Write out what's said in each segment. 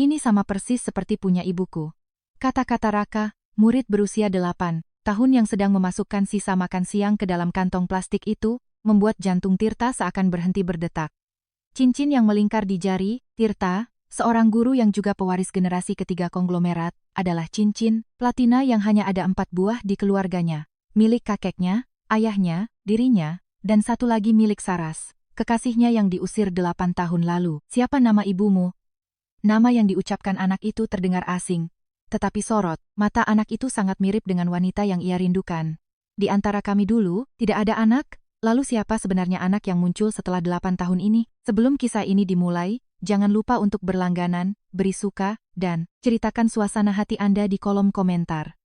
Ini sama persis seperti punya ibuku. Kata-kata Raka, murid berusia 8 tahun yang sedang memasukkan sisa makan siang ke dalam kantong plastik itu, membuat jantung Tirta seakan berhenti berdetak. Cincin yang melingkar di jari, Tirta, seorang guru yang juga pewaris generasi ketiga konglomerat, adalah cincin platina yang hanya ada 4 buah di keluarganya. Milik kakeknya, ayahnya, dirinya, dan satu lagi milik Saras, kekasihnya yang diusir 8 tahun lalu. Siapa nama ibumu? Nama yang diucapkan anak itu terdengar asing. Tetapi sorot, mata anak itu sangat mirip dengan wanita yang ia rindukan. Di antara kami dulu, tidak ada anak, lalu siapa sebenarnya anak yang muncul setelah 8 tahun ini? Sebelum kisah ini dimulai, jangan lupa untuk berlangganan, beri suka, dan ceritakan suasana hati Anda di kolom komentar.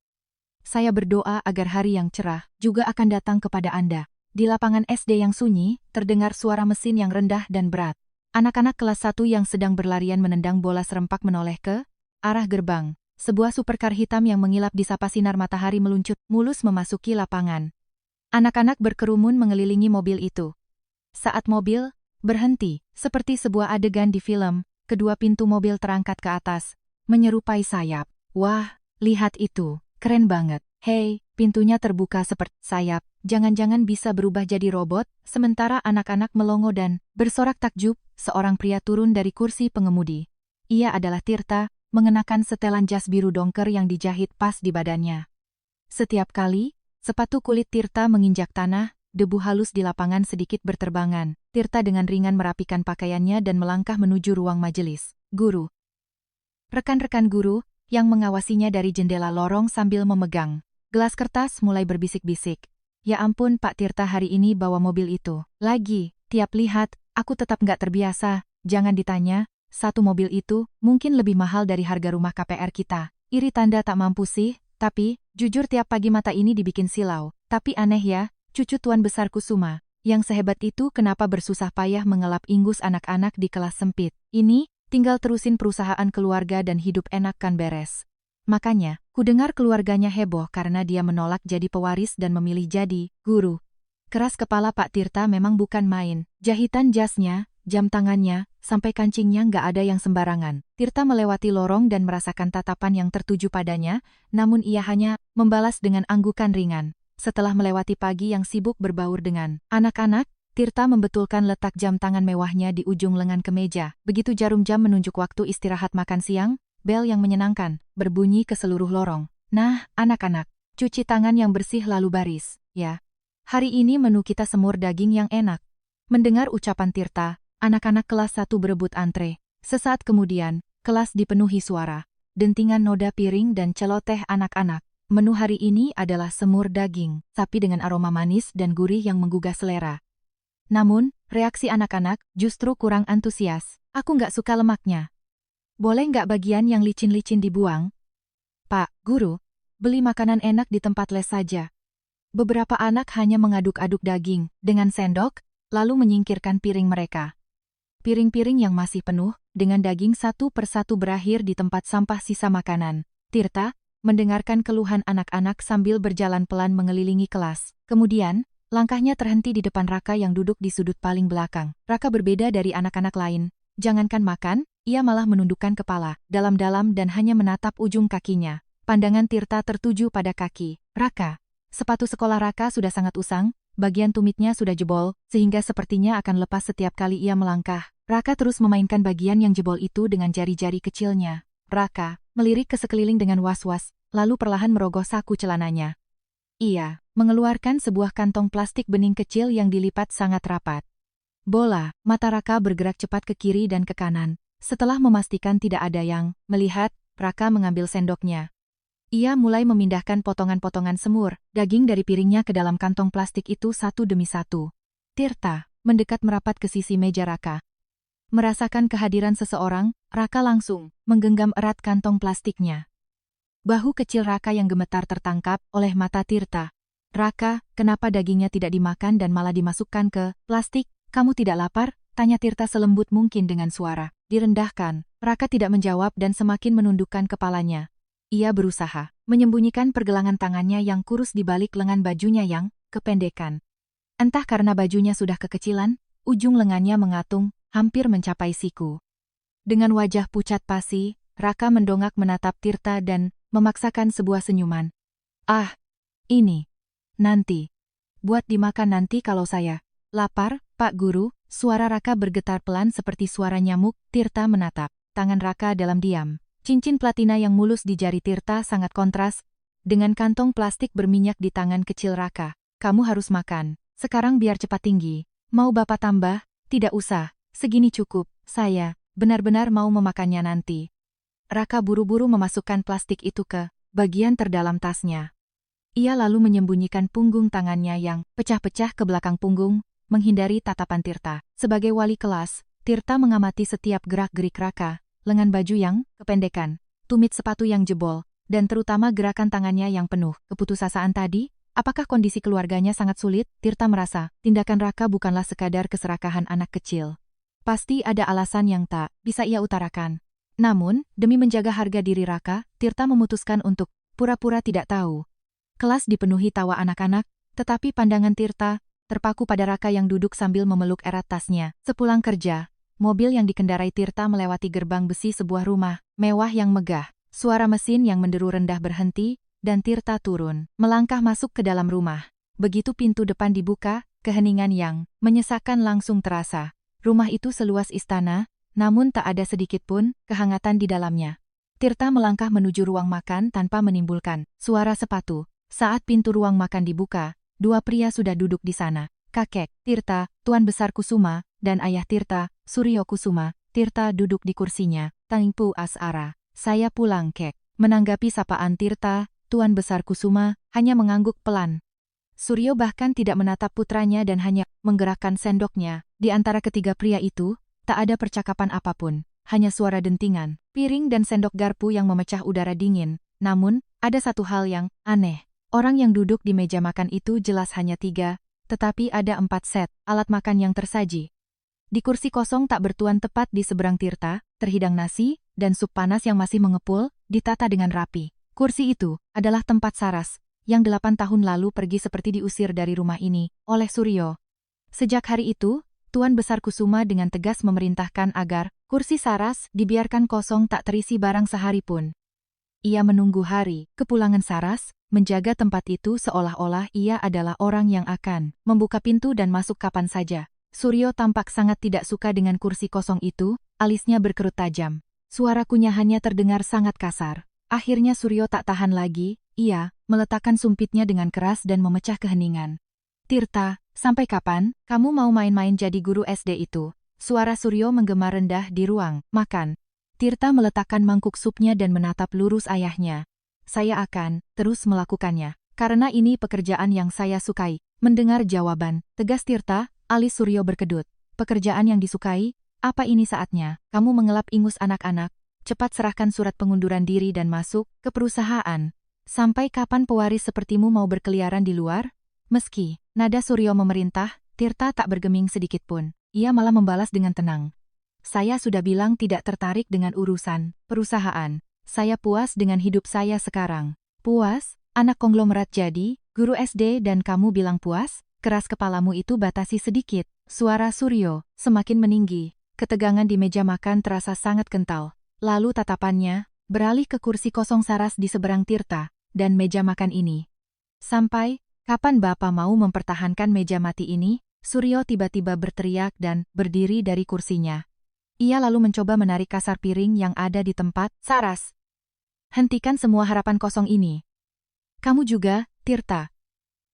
Saya berdoa agar hari yang cerah juga akan datang kepada Anda. Di lapangan SD yang sunyi, terdengar suara mesin yang rendah dan berat. Anak-anak kelas 1 yang sedang berlarian menendang bola serempak menoleh ke arah gerbang. Sebuah supercar hitam yang mengilap di sapa sinar matahari meluncur mulus memasuki lapangan. Anak-anak berkerumun mengelilingi mobil itu. Saat mobil berhenti, seperti sebuah adegan di film, kedua pintu mobil terangkat ke atas, menyerupai sayap. Wah, lihat itu. Keren banget. Hei, pintunya terbuka seperti sayap. Jangan-jangan bisa berubah jadi robot? Sementara anak-anak melongo dan bersorak takjub, seorang pria turun dari kursi pengemudi. Ia adalah Tirta, mengenakan setelan jas biru dongker yang dijahit pas di badannya. Setiap kali sepatu kulit Tirta menginjak tanah, debu halus di lapangan sedikit berterbangan. Tirta dengan ringan merapikan pakaiannya dan melangkah menuju ruang majelis guru. Rekan-rekan guru yang mengawasinya dari jendela lorong sambil memegang gelas kertas mulai berbisik-bisik. Ya ampun Pak Tirta, hari ini bawa mobil itu lagi. Tiap lihat, aku tetap nggak terbiasa. Jangan ditanya, satu mobil itu mungkin lebih mahal dari harga rumah KPR kita. Iri tanda tak mampu sih, tapi jujur tiap pagi mata ini dibikin silau. Tapi aneh ya, cucu Tuan Besar Kusuma, yang sehebat itu kenapa bersusah payah mengelap ingus anak-anak di kelas sempit. Ini tinggal terusin perusahaan keluarga dan hidup enak kan beres. Makanya, kudengar keluarganya heboh karena dia menolak jadi pewaris dan memilih jadi guru. Keras kepala Pak Tirta memang bukan main. Jahitan jasnya, jam tangannya, sampai kancingnya nggak ada yang sembarangan. Tirta melewati lorong dan merasakan tatapan yang tertuju padanya, namun ia hanya membalas dengan anggukan ringan. Setelah melewati pagi yang sibuk berbaur dengan anak-anak, Tirta membetulkan letak jam tangan mewahnya di ujung lengan kemeja. Begitu jarum jam menunjuk waktu istirahat makan siang, bel yang menyenangkan berbunyi ke seluruh lorong. Nah, anak-anak, cuci tangan yang bersih lalu baris, ya. Hari ini menu kita semur daging yang enak. Mendengar ucapan Tirta, anak-anak kelas 1 berebut antre. Sesaat kemudian, kelas dipenuhi suara dentingan noda piring dan celoteh anak-anak. Menu hari ini adalah semur daging sapi dengan aroma manis dan gurih yang menggugah selera. Namun, reaksi anak-anak justru kurang antusias. Aku nggak suka lemaknya. Boleh nggak bagian yang licin-licin dibuang? Pak, guru, beli makanan enak di tempat les saja. Beberapa anak hanya mengaduk-aduk daging dengan sendok, lalu menyingkirkan piring mereka. Piring-piring yang masih penuh, dengan daging satu persatu berakhir di tempat sampah sisa makanan. Tirta mendengarkan keluhan anak-anak sambil berjalan pelan mengelilingi kelas. Kemudian, langkahnya terhenti di depan Raka yang duduk di sudut paling belakang. Raka berbeda dari anak-anak lain. Jangankan makan, ia malah menundukkan kepala dalam-dalam dan hanya menatap ujung kakinya. Pandangan Tirta tertuju pada kaki Raka. Sepatu sekolah Raka sudah sangat usang, bagian tumitnya sudah jebol, sehingga sepertinya akan lepas setiap kali ia melangkah. Raka terus memainkan bagian yang jebol itu dengan jari-jari kecilnya. Raka melirik ke sekeliling dengan was-was, lalu perlahan merogoh saku celananya. Ia mengeluarkan sebuah kantong plastik bening kecil yang dilipat sangat rapat. Bola mata Raka bergerak cepat ke kiri dan ke kanan. Setelah memastikan tidak ada yang melihat, Raka mengambil sendoknya. Ia mulai memindahkan potongan-potongan semur daging dari piringnya ke dalam kantong plastik itu satu demi satu. Tirta mendekat merapat ke sisi meja Raka. Merasakan kehadiran seseorang, Raka langsung menggenggam erat kantong plastiknya. Bahu kecil Raka yang gemetar tertangkap oleh mata Tirta. Raka, kenapa dagingnya tidak dimakan dan malah dimasukkan ke plastik? Kamu tidak lapar? Tanya Tirta selembut mungkin dengan suara direndahkan. Raka tidak menjawab dan semakin menundukkan kepalanya. Ia berusaha menyembunyikan pergelangan tangannya yang kurus di balik lengan bajunya yang kependekan. Entah karena bajunya sudah kekecilan, ujung lengannya mengatung, hampir mencapai siku. Dengan wajah pucat pasi, Raka mendongak menatap Tirta dan memaksakan sebuah senyuman. Ah, ini. Nanti. Buat dimakan nanti kalau saya lapar, Pak Guru. Suara Raka bergetar pelan seperti suara nyamuk. Tirta menatap tangan Raka dalam diam. Cincin platina yang mulus di jari Tirta sangat kontras dengan kantong plastik berminyak di tangan kecil Raka. Kamu harus makan. Sekarang biar cepat tinggi. Mau Bapak tambah? Tidak usah. Segini cukup. Saya benar-benar mau memakannya nanti. Raka buru-buru memasukkan plastik itu ke bagian terdalam tasnya. Ia lalu menyembunyikan punggung tangannya yang pecah-pecah ke belakang punggung, menghindari tatapan Tirta. Sebagai wali kelas, Tirta mengamati setiap gerak-gerik Raka, lengan baju yang kependekan, tumit sepatu yang jebol, dan terutama gerakan tangannya yang penuh keputusasaan tadi. Apakah kondisi keluarganya sangat sulit? Tirta merasa, tindakan Raka bukanlah sekadar keserakahan anak kecil. Pasti ada alasan yang tak bisa ia utarakan. Namun, demi menjaga harga diri Raka, Tirta memutuskan untuk pura-pura tidak tahu. Kelas dipenuhi tawa anak-anak, tetapi pandangan Tirta terpaku pada Raka yang duduk sambil memeluk erat tasnya. Sepulang kerja, mobil yang dikendarai Tirta melewati gerbang besi sebuah rumah mewah yang megah. Suara mesin yang menderu rendah berhenti, dan Tirta turun, melangkah masuk ke dalam rumah. Begitu pintu depan dibuka, keheningan yang menyesakkan langsung terasa. Rumah itu seluas istana, namun tak ada sedikit pun kehangatan di dalamnya. Tirta melangkah menuju ruang makan tanpa menimbulkan suara sepatu. Saat pintu ruang makan dibuka, dua pria sudah duduk di sana. Kakek Tirta, Tuan Besar Kusuma, dan ayah Tirta, Suryo Kusuma. Tirta duduk di kursinya. Tangpu Asara. Saya pulang, Kek. Menanggapi sapaan Tirta, Tuan Besar Kusuma hanya mengangguk pelan. Suryo bahkan tidak menatap putranya dan hanya menggerakkan sendoknya. Di antara ketiga pria itu, tak ada percakapan apapun. Hanya suara dentingan, piring dan sendok garpu yang memecah udara dingin. Namun, ada satu hal yang aneh. Orang yang duduk di meja makan itu jelas hanya 3, tetapi ada 4 set alat makan yang tersaji. Di kursi kosong tak bertuan tepat di seberang Tirta, terhidang nasi, dan sup panas yang masih mengepul, ditata dengan rapi. Kursi itu adalah tempat Saras, yang 8 tahun lalu pergi seperti diusir dari rumah ini, oleh Suryo. Sejak hari itu, Tuan Besar Kusuma dengan tegas memerintahkan agar kursi Saras dibiarkan kosong tak terisi barang sehari pun. Ia menunggu hari kepulangan Saras, menjaga tempat itu seolah-olah ia adalah orang yang akan membuka pintu dan masuk kapan saja. Suryo tampak sangat tidak suka dengan kursi kosong itu, alisnya berkerut tajam. Suara kunyahannya terdengar sangat kasar. Akhirnya Suryo tak tahan lagi, ia meletakkan sumpitnya dengan keras dan memecah keheningan. Tirta, sampai kapan kamu mau main-main jadi guru SD itu? Suara Suryo menggema rendah di ruang makan. Tirta meletakkan mangkuk supnya dan menatap lurus ayahnya. Saya akan terus melakukannya, karena ini pekerjaan yang saya sukai. Mendengar jawaban tegas Tirta, alis Suryo berkedut. Pekerjaan yang disukai? Apa ini saatnya kamu mengelap ingus anak-anak? Cepat serahkan surat pengunduran diri dan masuk ke perusahaan. Sampai kapan pewaris sepertimu mau berkeliaran di luar? Meski nada Suryo memerintah, Tirta tak bergeming sedikit pun. Ia malah membalas dengan tenang. Saya sudah bilang tidak tertarik dengan urusan perusahaan. Saya puas dengan hidup saya sekarang. Puas? Anak konglomerat jadi guru SD dan kamu bilang puas? Keras kepalamu itu batasi sedikit. Suara Suryo semakin meninggi. Ketegangan di meja makan terasa sangat kental. Lalu tatapannya beralih ke kursi kosong Saras di seberang Tirta dan meja makan ini. Sampai kapan Bapak mau mempertahankan meja mati ini? Suryo tiba-tiba berteriak dan berdiri dari kursinya. Ia lalu mencoba menarik kasar piring yang ada di tempat. Saras, hentikan semua harapan kosong ini. Kamu juga, Tirta.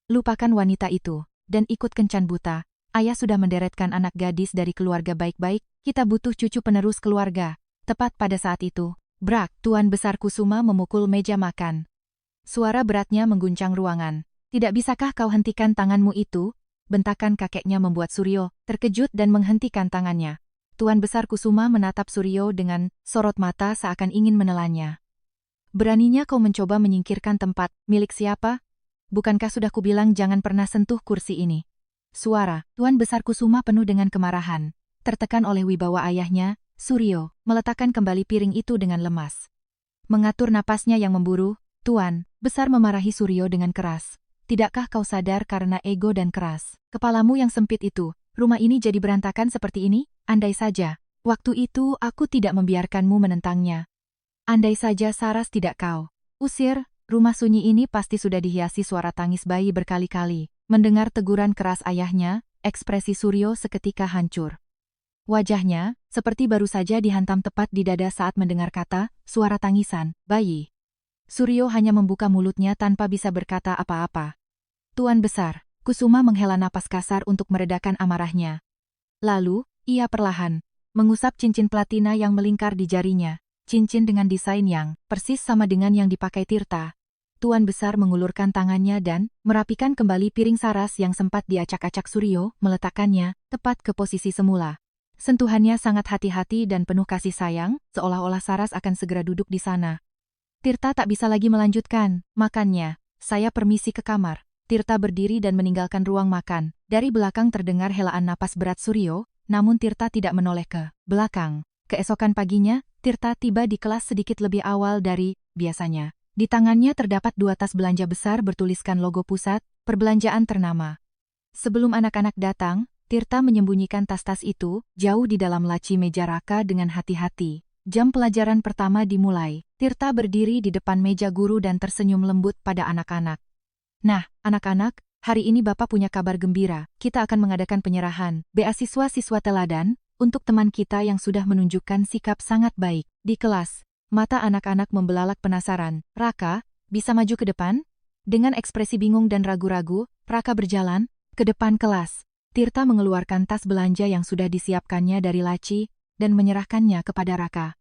Lupakan wanita itu, dan ikut kencan buta. Ayah sudah menderetkan anak gadis dari keluarga baik-baik, kita butuh cucu penerus keluarga. Tepat pada saat itu, brak, Tuan Besar Kusuma memukul meja makan. Suara beratnya mengguncang ruangan. Tidak bisakah kau hentikan tanganmu itu? Bentakan kakeknya membuat Suryo terkejut dan menghentikan tangannya. Tuan Besar Kusuma menatap Suryo dengan sorot mata seakan ingin menelannya. Beraninya kau mencoba menyingkirkan tempat milik siapa? Bukankah sudah kubilang jangan pernah sentuh kursi ini? Suara Tuan Besar Kusuma penuh dengan kemarahan. Tertekan oleh wibawa ayahnya, Suryo meletakkan kembali piring itu dengan lemas. Mengatur napasnya yang memburu, Tuan Besar memarahi Suryo dengan keras. Tidakkah kau sadar karena ego dan keras kepalamu yang sempit itu, rumah ini jadi berantakan seperti ini? Andai saja, waktu itu aku tidak membiarkanmu menentangnya. Andai saja Saras tidak kau usir, rumah sunyi ini pasti sudah dihiasi suara tangis bayi berkali-kali. Mendengar teguran keras ayahnya, ekspresi Suryo seketika hancur. Wajahnya, seperti baru saja dihantam tepat di dada saat mendengar kata, suara tangisan, bayi. Suryo hanya membuka mulutnya tanpa bisa berkata apa-apa. Tuan besar, Kusuma menghela napas kasar untuk meredakan amarahnya. Lalu, ia perlahan mengusap cincin platina yang melingkar di jarinya. Cincin dengan desain yang persis sama dengan yang dipakai Tirta. Tuan besar mengulurkan tangannya dan merapikan kembali piring Saras yang sempat diacak-acak Suryo, meletakkannya tepat ke posisi semula. Sentuhannya sangat hati-hati dan penuh kasih sayang, seolah-olah Saras akan segera duduk di sana. Tirta tak bisa lagi melanjutkan makannya. Saya permisi ke kamar. Tirta berdiri dan meninggalkan ruang makan. Dari belakang terdengar helaan napas berat Suryo, namun Tirta tidak menoleh ke belakang. Keesokan paginya, Tirta tiba di kelas sedikit lebih awal dari biasanya. Di tangannya terdapat 2 tas belanja besar bertuliskan logo pusat perbelanjaan ternama. Sebelum anak-anak datang, Tirta menyembunyikan tas-tas itu jauh di dalam laci meja Raka dengan hati-hati. Jam pelajaran pertama dimulai. Tirta berdiri di depan meja guru dan tersenyum lembut pada anak-anak. Nah, anak-anak, hari ini Bapak punya kabar gembira. Kita akan mengadakan penyerahan beasiswa siswa teladan untuk teman kita yang sudah menunjukkan sikap sangat baik di kelas. Mata anak-anak membelalak penasaran. Raka, bisa maju ke depan? Dengan ekspresi bingung dan ragu-ragu, Raka berjalan ke depan kelas. Tirta mengeluarkan tas belanja yang sudah disiapkannya dari laci dan menyerahkannya kepada Raka.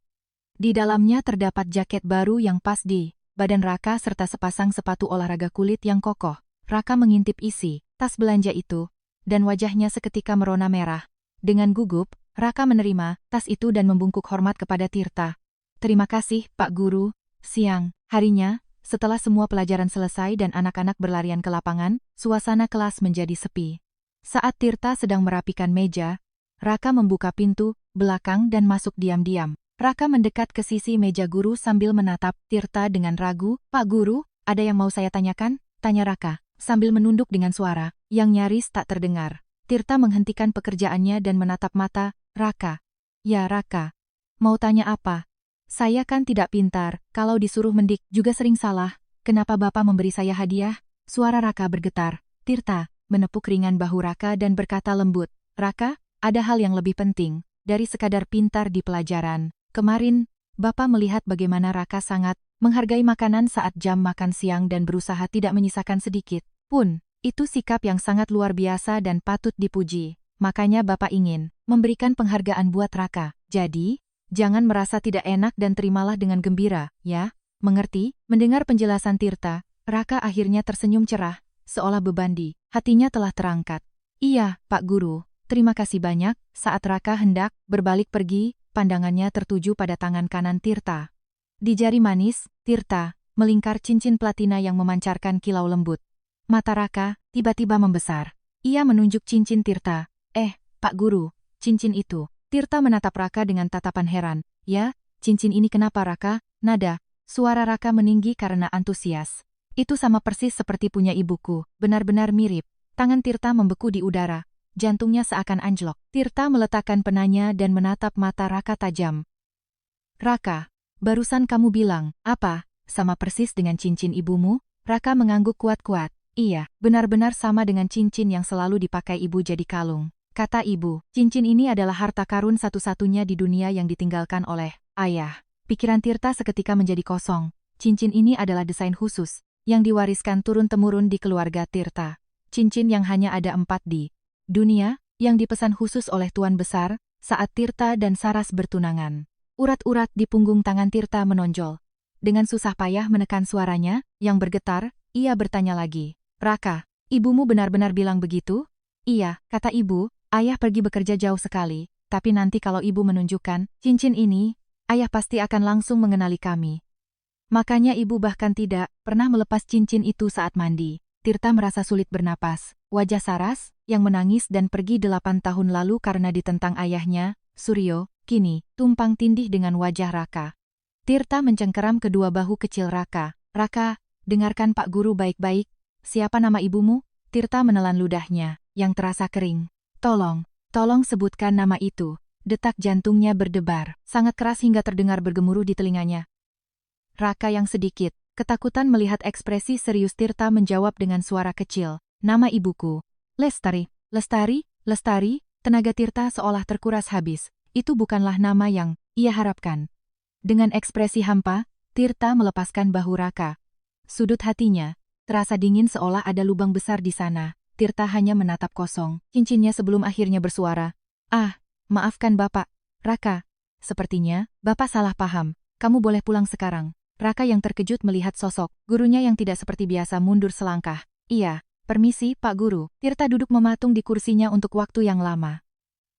Di dalamnya terdapat jaket baru yang pas di badan Raka serta sepasang sepatu olahraga kulit yang kokoh. Raka mengintip isi tas belanja itu, dan wajahnya seketika merona merah. Dengan gugup, Raka menerima tas itu dan membungkuk hormat kepada Tirta. Terima kasih, Pak Guru. Siang harinya, setelah semua pelajaran selesai dan anak-anak berlarian ke lapangan, suasana kelas menjadi sepi. Saat Tirta sedang merapikan meja, Raka membuka pintu belakang dan masuk diam-diam. Raka mendekat ke sisi meja guru sambil menatap Tirta dengan ragu. Pak Guru, ada yang mau saya tanyakan? Tanya Raka, sambil menunduk dengan suara yang nyaris tak terdengar. Tirta menghentikan pekerjaannya dan menatap mata Raka. Ya Raka, mau tanya apa? Saya kan tidak pintar, kalau disuruh mendik juga sering salah. Kenapa Bapak memberi saya hadiah? Suara Raka bergetar. Tirta menepuk ringan bahu Raka dan berkata lembut, Raka, ada hal yang lebih penting dari sekadar pintar di pelajaran. Kemarin, Bapak melihat bagaimana Raka sangat menghargai makanan saat jam makan siang dan berusaha tidak menyisakan sedikit pun. Itu sikap yang sangat luar biasa dan patut dipuji. Makanya Bapak ingin memberikan penghargaan buat Raka. Jadi, jangan merasa tidak enak dan terimalah dengan gembira, ya? Mengerti? Mendengar penjelasan Tirta, Raka akhirnya tersenyum cerah, seolah beban di hatinya telah terangkat. Iya, Pak Guru, terima kasih banyak. Saat Raka hendak berbalik pergi, pandangannya tertuju pada tangan kanan Tirta. Di jari manis, Tirta melingkar cincin platina yang memancarkan kilau lembut. Mata Raka tiba-tiba membesar. Ia menunjuk cincin Tirta. Pak Guru, cincin itu. Tirta menatap Raka dengan tatapan heran. Ya, cincin ini kenapa Raka? Nada suara Raka meninggi karena antusias. Itu sama persis seperti punya ibuku, benar-benar mirip. Tangan Tirta membeku di udara. Jantungnya seakan anjlok. Tirta meletakkan penanya dan menatap mata Raka tajam. Raka, barusan kamu bilang, apa? Sama persis dengan cincin ibumu? Raka mengangguk kuat-kuat. Iya, benar-benar sama dengan cincin yang selalu dipakai ibu jadi kalung. Kata ibu, cincin ini adalah harta karun satu-satunya di dunia yang ditinggalkan oleh ayah. Pikiran Tirta seketika menjadi kosong. Cincin ini adalah desain khusus yang diwariskan turun-temurun di keluarga Tirta. Cincin yang hanya ada 4 di dunia, yang dipesan khusus oleh Tuan Besar saat Tirta dan Saras bertunangan. Urat-urat di punggung tangan Tirta menonjol. Dengan susah payah menekan suaranya, yang bergetar, ia bertanya lagi. Raka, ibumu benar-benar bilang begitu? Iya, kata ibu, ayah pergi bekerja jauh sekali, tapi nanti kalau ibu menunjukkan cincin ini, ayah pasti akan langsung mengenali kami. Makanya ibu bahkan tidak pernah melepas cincin itu saat mandi. Tirta merasa sulit bernapas. Wajah Saras, yang menangis dan pergi 8 tahun lalu karena ditentang ayahnya, Suryo, kini tumpang tindih dengan wajah Raka. Tirta mencengkeram kedua bahu kecil Raka. Raka, dengarkan Pak Guru baik-baik. Siapa nama ibumu? Tirta menelan ludahnya, yang terasa kering. Tolong sebutkan nama itu. Detak jantungnya berdebar, sangat keras hingga terdengar bergemuruh di telinganya. Raka yang sedikit ketakutan melihat ekspresi serius Tirta menjawab dengan suara kecil, "Nama ibuku. Lestari." "Lestari? Lestari?" Tenaga Tirta seolah terkuras habis. Itu bukanlah nama yang ia harapkan. Dengan ekspresi hampa, Tirta melepaskan bahu Raka. Sudut hatinya terasa dingin seolah ada lubang besar di sana. Tirta hanya menatap kosong cincinnya sebelum akhirnya bersuara, "Ah, maafkan Bapak. Raka, sepertinya Bapak salah paham. Kamu boleh pulang sekarang." Raka yang terkejut melihat sosok gurunya yang tidak seperti biasa mundur selangkah. "Iya, permisi Pak Guru." Tirta duduk mematung di kursinya untuk waktu yang lama.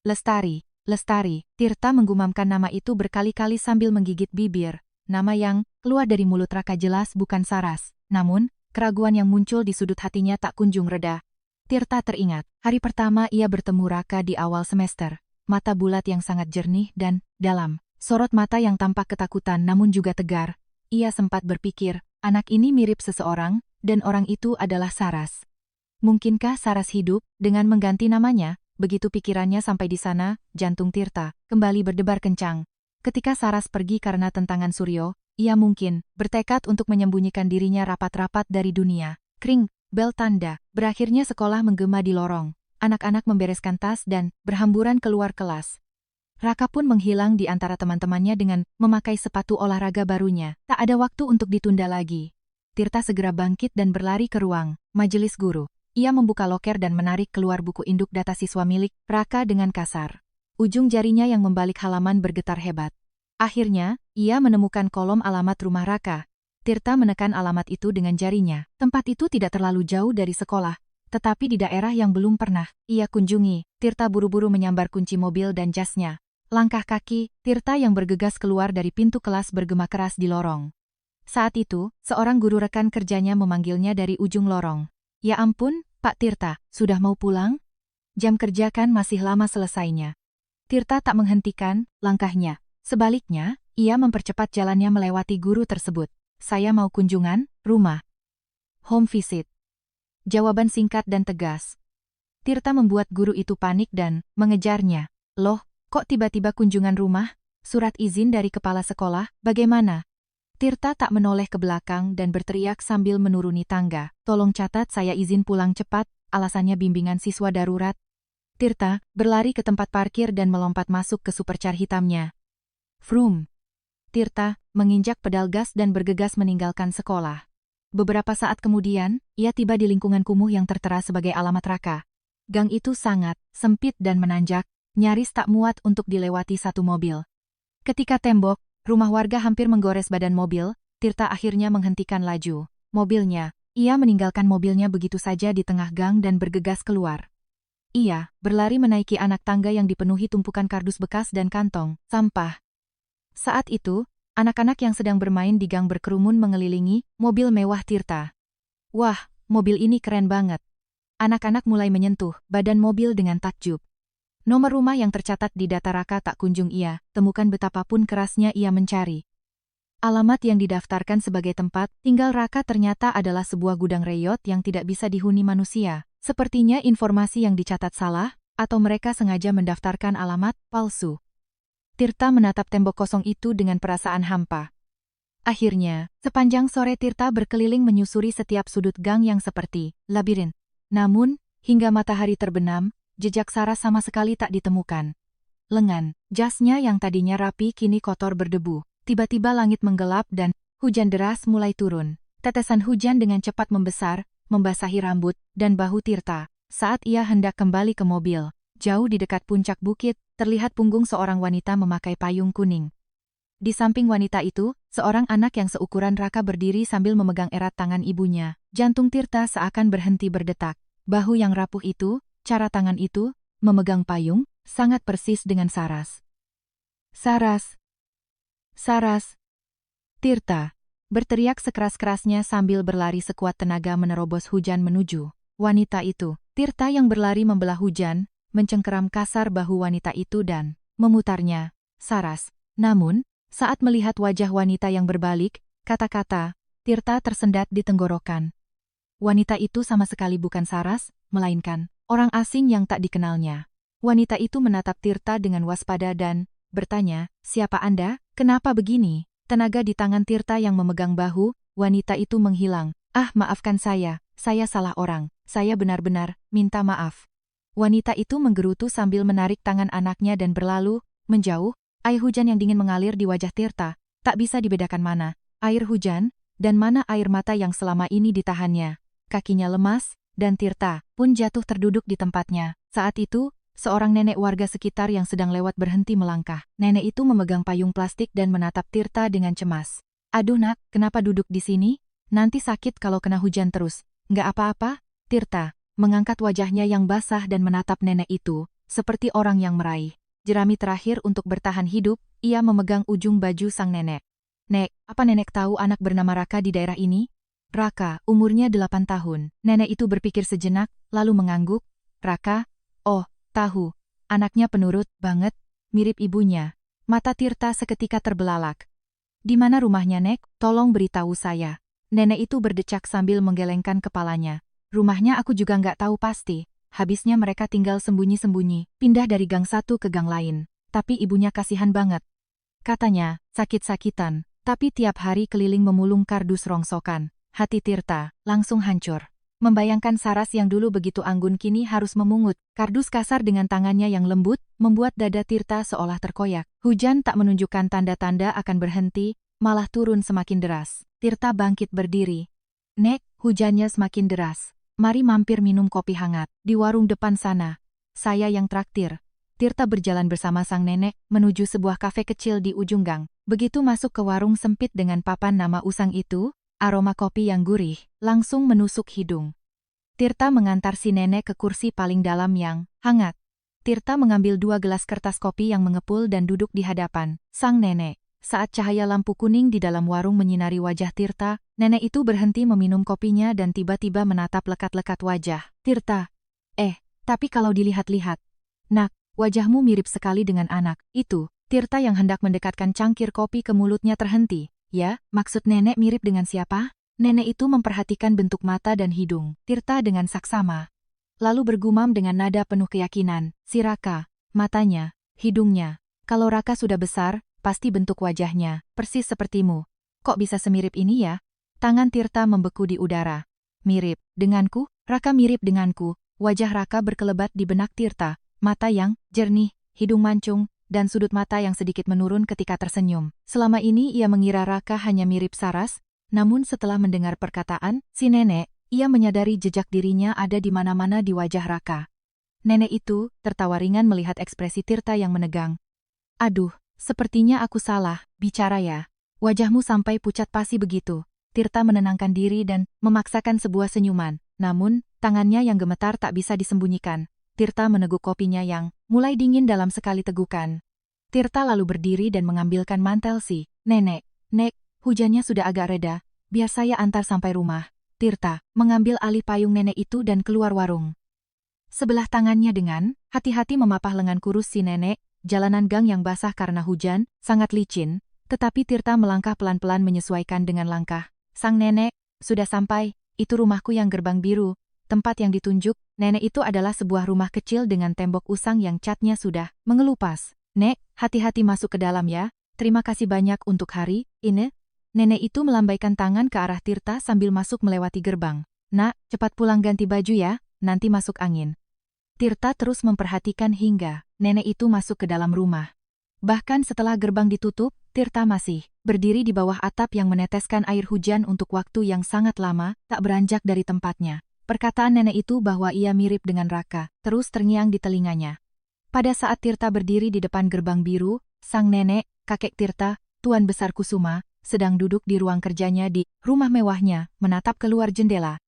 "Lestari, Lestari." Tirta menggumamkan nama itu berkali-kali sambil menggigit bibir. Nama yang keluar dari mulut Raka jelas bukan Saras. Namun, keraguan yang muncul di sudut hatinya tak kunjung reda. Tirta teringat, hari pertama ia bertemu Raka di awal semester. Mata bulat yang sangat jernih dan dalam. Sorot mata yang tampak ketakutan namun juga tegar. Ia sempat berpikir, anak ini mirip seseorang, dan orang itu adalah Saras. Mungkinkah Saras hidup dengan mengganti namanya? Begitu pikirannya sampai di sana, jantung Tirta kembali berdebar kencang. Ketika Saras pergi karena tentangan Suryo, ia mungkin bertekad untuk menyembunyikan dirinya rapat-rapat dari dunia. Kring, bel tanda. Berakhirnya sekolah menggema di lorong. Anak-anak membereskan tas dan berhamburan keluar kelas. Raka pun menghilang di antara teman-temannya dengan memakai sepatu olahraga barunya. Tak ada waktu untuk ditunda lagi. Tirta segera bangkit dan berlari ke ruang majelis guru. Ia membuka loker dan menarik keluar buku induk data siswa milik Raka dengan kasar. Ujung jarinya yang membalik halaman bergetar hebat. Akhirnya, ia menemukan kolom alamat rumah Raka. Tirta menekan alamat itu dengan jarinya. Tempat itu tidak terlalu jauh dari sekolah, tetapi di daerah yang belum pernah ia kunjungi. Tirta buru-buru menyambar kunci mobil dan jasnya. Langkah kaki Tirta yang bergegas keluar dari pintu kelas bergema keras di lorong. Saat itu, seorang guru rekan kerjanya memanggilnya dari ujung lorong. "Ya ampun, Pak Tirta, sudah mau pulang? Jam kerja kan masih lama selesainya." Tirta tak menghentikan langkahnya. Sebaliknya, ia mempercepat jalannya melewati guru tersebut. "Saya mau kunjungan rumah. Home visit." Jawaban singkat dan tegas. Tirta membuat guru itu panik dan mengejarnya. "Loh, kok tiba-tiba kunjungan rumah? Surat izin dari kepala sekolah, bagaimana?" Tirta tak menoleh ke belakang dan berteriak sambil menuruni tangga. "Tolong catat saya izin pulang cepat, alasannya bimbingan siswa darurat." Tirta berlari ke tempat parkir dan melompat masuk ke supercar hitamnya. Vroom. Tirta menginjak pedal gas dan bergegas meninggalkan sekolah. Beberapa saat kemudian, ia tiba di lingkungan kumuh yang tertera sebagai alamat Raka. Gang itu sangat sempit dan menanjak, nyaris tak muat untuk dilewati satu mobil. Ketika tembok rumah warga hampir menggores badan mobil, Tirta akhirnya menghentikan laju mobilnya. Ia meninggalkan mobilnya begitu saja di tengah gang dan bergegas keluar. Ia berlari menaiki anak tangga yang dipenuhi tumpukan kardus bekas dan kantong sampah. Saat itu, anak-anak yang sedang bermain di gang berkerumun mengelilingi mobil mewah Tirta. "Wah, mobil ini keren banget." Anak-anak mulai menyentuh badan mobil dengan takjub. Nomor rumah yang tercatat di data Raka tak kunjung ia temukan betapapun kerasnya ia mencari. Alamat yang didaftarkan sebagai tempat tinggal Raka ternyata adalah sebuah gudang reyot yang tidak bisa dihuni manusia. Sepertinya informasi yang dicatat salah, atau mereka sengaja mendaftarkan alamat palsu. Tirta menatap tembok kosong itu dengan perasaan hampa. Akhirnya, sepanjang sore Tirta berkeliling menyusuri setiap sudut gang yang seperti labirin. Namun, hingga matahari terbenam, jejak Saras sama sekali tak ditemukan. Lengan jasnya yang tadinya rapi kini kotor berdebu. Tiba-tiba langit menggelap dan hujan deras mulai turun. Tetesan hujan dengan cepat membesar, membasahi rambut dan bahu Tirta. Saat ia hendak kembali ke mobil, jauh di dekat puncak bukit, terlihat punggung seorang wanita memakai payung kuning. Di samping wanita itu, seorang anak yang seukuran Raka berdiri sambil memegang erat tangan ibunya. Jantung Tirta seakan berhenti berdetak. Bahu yang rapuh itu, cara tangan itu, memegang payung, sangat persis dengan Saras. "Saras! Saras!" Tirta berteriak sekeras-kerasnya sambil berlari sekuat tenaga menerobos hujan menuju wanita itu. Tirta yang berlari membelah hujan, mencengkeram kasar bahu wanita itu dan memutarnya. "Saras." Namun, saat melihat wajah wanita yang berbalik, kata-kata Tirta tersendat di tenggorokan. Wanita itu sama sekali bukan Saras, melainkan orang asing yang tak dikenalnya. Wanita itu menatap Tirta dengan waspada dan bertanya, "Siapa Anda? Kenapa begini?" Tenaga di tangan Tirta yang memegang bahu wanita itu menghilang. "Ah, maafkan saya salah orang. Saya benar-benar minta maaf." Wanita itu menggerutu sambil menarik tangan anaknya dan berlalu, menjauh. Air hujan yang dingin mengalir di wajah Tirta. Tak bisa dibedakan mana air hujan dan mana air mata yang selama ini ditahannya. Kakinya lemas, dan Tirta pun jatuh terduduk di tempatnya. Saat itu, seorang nenek warga sekitar yang sedang lewat berhenti melangkah. Nenek itu memegang payung plastik dan menatap Tirta dengan cemas. "Aduh nak, kenapa duduk di sini? Nanti sakit kalau kena hujan terus." "Nggak apa-apa." Tirta mengangkat wajahnya yang basah dan menatap nenek itu, seperti orang yang meraih jerami terakhir untuk bertahan hidup. Ia memegang ujung baju sang nenek. "Nek, apa nenek tahu anak bernama Raka di daerah ini?" "Raka, umurnya 8 tahun. Nenek itu berpikir sejenak, lalu mengangguk. "Raka? Oh, tahu. Anaknya penurut banget, mirip ibunya." Mata Tirta seketika terbelalak. "Di mana rumahnya, Nek? Tolong beritahu saya." Nenek itu berdecak sambil menggelengkan kepalanya. "Rumahnya aku juga nggak tahu pasti. Habisnya mereka tinggal sembunyi-sembunyi, pindah dari gang satu ke gang lain. Tapi ibunya kasihan banget. Katanya, sakit-sakitan, tapi tiap hari keliling memulung kardus rongsokan." Hati Tirta langsung hancur. Membayangkan Saras yang dulu begitu anggun kini harus memungut kardus kasar dengan tangannya yang lembut, membuat dada Tirta seolah terkoyak. Hujan tak menunjukkan tanda-tanda akan berhenti, malah turun semakin deras. Tirta bangkit berdiri. "Nek, hujannya semakin deras. Mari mampir minum kopi hangat di warung depan sana. Saya yang traktir." Tirta berjalan bersama sang nenek menuju sebuah kafe kecil di ujung gang. Begitu masuk ke warung sempit dengan papan nama usang itu, aroma kopi yang gurih langsung menusuk hidung. Tirta mengantar si nenek ke kursi paling dalam yang hangat. Tirta mengambil 2 gelas kertas kopi yang mengepul dan duduk di hadapan sang nenek. Saat cahaya lampu kuning di dalam warung menyinari wajah Tirta, nenek itu berhenti meminum kopinya dan tiba-tiba menatap lekat-lekat wajah Tirta. Tapi kalau dilihat-lihat, nak, wajahmu mirip sekali dengan anak itu." Tirta yang hendak mendekatkan cangkir kopi ke mulutnya terhenti. "Ya, maksud nenek mirip dengan siapa?" Nenek itu memperhatikan bentuk mata dan hidung Tirta dengan saksama. Lalu bergumam dengan nada penuh keyakinan, "Si Raka, matanya, hidungnya. Kalau Raka sudah besar, pasti bentuk wajahnya persis sepertimu. Kok bisa semirip ini ya?" Tangan Tirta membeku di udara. "Mirip denganku? Raka mirip denganku." Wajah Raka berkelebat di benak Tirta, mata yang jernih, hidung mancung, dan sudut mata yang sedikit menurun ketika tersenyum. Selama ini ia mengira Raka hanya mirip Saras, namun setelah mendengar perkataan si nenek, ia menyadari jejak dirinya ada di mana-mana di wajah Raka. Nenek itu tertawa ringan melihat ekspresi Tirta yang menegang. "Aduh, sepertinya aku salah bicara ya. Wajahmu sampai pucat pasi begitu." Tirta menenangkan diri dan memaksakan sebuah senyuman. Namun, tangannya yang gemetar tak bisa disembunyikan. Tirta meneguk kopinya yang mulai dingin dalam sekali tegukan. Tirta lalu berdiri dan mengambilkan mantel si nenek. "Nek, hujannya sudah agak reda. Biar saya antar sampai rumah." Tirta mengambil alih payung nenek itu dan keluar warung. Sebelah tangannya dengan hati-hati memapah lengan kurus si nenek. Jalanan gang yang basah karena hujan sangat licin, tetapi Tirta melangkah pelan-pelan menyesuaikan dengan langkah sang nenek. "Sudah sampai. Itu rumahku yang gerbang biru." Tempat yang ditunjuk nenek itu adalah sebuah rumah kecil dengan tembok usang yang catnya sudah mengelupas. "Nek, hati-hati masuk ke dalam ya. Terima kasih banyak untuk hari ini." Nenek itu melambaikan tangan ke arah Tirta sambil masuk melewati gerbang. "Nak, cepat pulang ganti baju ya, nanti masuk angin." Tirta terus memperhatikan hingga nenek itu masuk ke dalam rumah. Bahkan setelah gerbang ditutup, Tirta masih berdiri di bawah atap yang meneteskan air hujan untuk waktu yang sangat lama, tak beranjak dari tempatnya. Perkataan nenek itu bahwa ia mirip dengan Raka terus terngiang di telinganya. Pada saat Tirta berdiri di depan gerbang biru, sang nenek, kakek Tirta, Tuan Besar Kusuma, sedang duduk di ruang kerjanya di rumah mewahnya, menatap keluar jendela.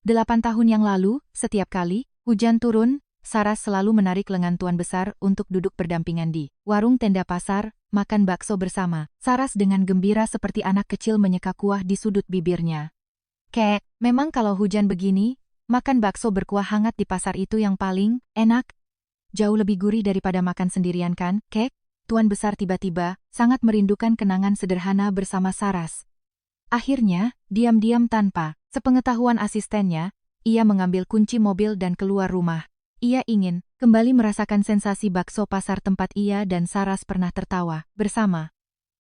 8 tahun yang lalu, setiap kali hujan turun, Saras selalu menarik lengan Tuan Besar untuk duduk berdampingan di warung tenda pasar, makan bakso bersama. Saras dengan gembira seperti anak kecil menyeka kuah di sudut bibirnya. "Kek, memang kalau hujan begini, makan bakso berkuah hangat di pasar itu yang paling enak. Jauh lebih gurih daripada makan sendirian kan, Kek?" Tuan Besar tiba-tiba sangat merindukan kenangan sederhana bersama Saras. Akhirnya, diam-diam tanpa sepengetahuan asistennya, ia mengambil kunci mobil dan keluar rumah. Ia ingin kembali merasakan sensasi bakso pasar tempat ia dan Saras pernah tertawa bersama.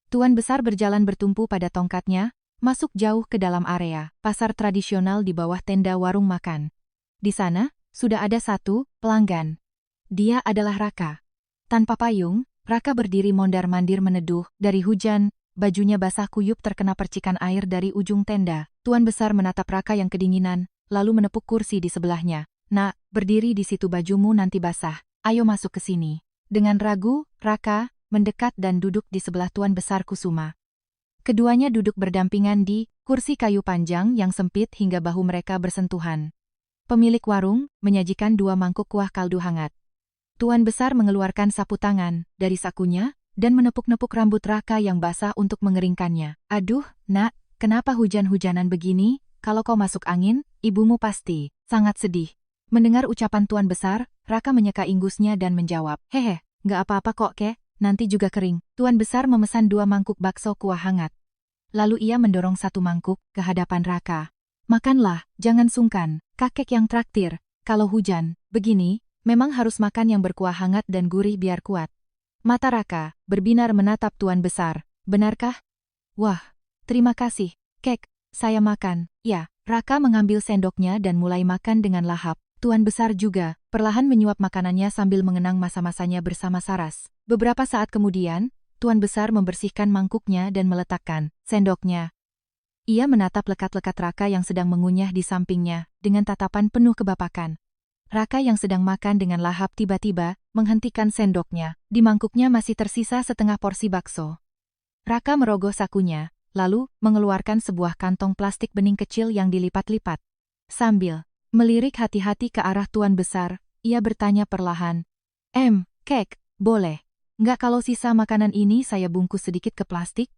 Tuan besar berjalan bertumpu pada tongkatnya, masuk jauh ke dalam area pasar tradisional di bawah tenda warung makan. Di sana, sudah ada satu pelanggan. Dia adalah Raka. Tanpa payung, Raka berdiri mondar-mandir meneduh dari hujan, bajunya basah kuyup terkena percikan air dari ujung tenda. Tuan besar menatap Raka yang kedinginan, lalu menepuk kursi di sebelahnya. "Nak, berdiri di situ bajumu nanti basah. Ayo masuk ke sini." Dengan ragu, Raka mendekat dan duduk di sebelah Tuan besar Kusuma. Keduanya duduk berdampingan di kursi kayu panjang yang sempit hingga bahu mereka bersentuhan. Pemilik warung menyajikan 2 mangkuk kuah kaldu hangat. Tuan besar mengeluarkan sapu tangan dari sakunya dan menepuk-nepuk rambut Raka yang basah untuk mengeringkannya. "Aduh, nak, kenapa hujan-hujanan begini? Kalau kau masuk angin, ibumu pasti sangat sedih." Mendengar ucapan Tuan besar, Raka menyeka ingusnya dan menjawab, "Hehe, nggak apa-apa kok, Kek. Nanti juga kering." Tuan besar memesan 2 mangkuk bakso kuah hangat. Lalu ia mendorong 1 mangkuk ke hadapan Raka. "Makanlah, jangan sungkan, kakek yang traktir. Kalau hujan begini, memang harus makan yang berkuah hangat dan gurih biar kuat." Mata Raka berbinar menatap Tuan besar. "Benarkah?" "Wah, terima kasih, Kek. Saya makan." Ya, Raka mengambil sendoknya dan mulai makan dengan lahap. Tuan besar juga perlahan menyuap makanannya sambil mengenang masa-masanya bersama Saras. Beberapa saat kemudian, Tuan besar membersihkan mangkuknya dan meletakkan sendoknya. Ia menatap lekat-lekat Raka yang sedang mengunyah di sampingnya, dengan tatapan penuh kebapakan. Raka yang sedang makan dengan lahap tiba-tiba menghentikan sendoknya. Di mangkuknya masih tersisa setengah porsi bakso. Raka merogoh sakunya, lalu mengeluarkan sebuah kantong plastik bening kecil yang dilipat-lipat. Sambil melirik hati-hati ke arah Tuan besar, ia bertanya perlahan, Kek, boleh nggak kalau sisa makanan ini saya bungkus sedikit ke plastik?"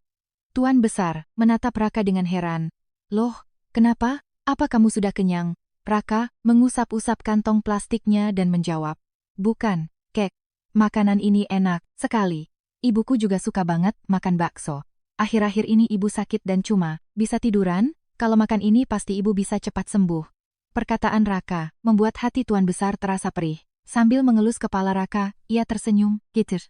Tuan besar menatap Raka dengan heran. "Loh, kenapa? Apa kamu sudah kenyang?" Raka mengusap-usap kantong plastiknya dan menjawab, "Bukan, Kek. Makanan ini enak sekali. Ibuku juga suka banget makan bakso. Akhir-akhir ini ibu sakit dan cuma bisa tiduran, kalau makan ini pasti ibu bisa cepat sembuh." Perkataan Raka membuat hati Tuan besar terasa perih. Sambil mengelus kepala Raka, ia tersenyum, "Gitu.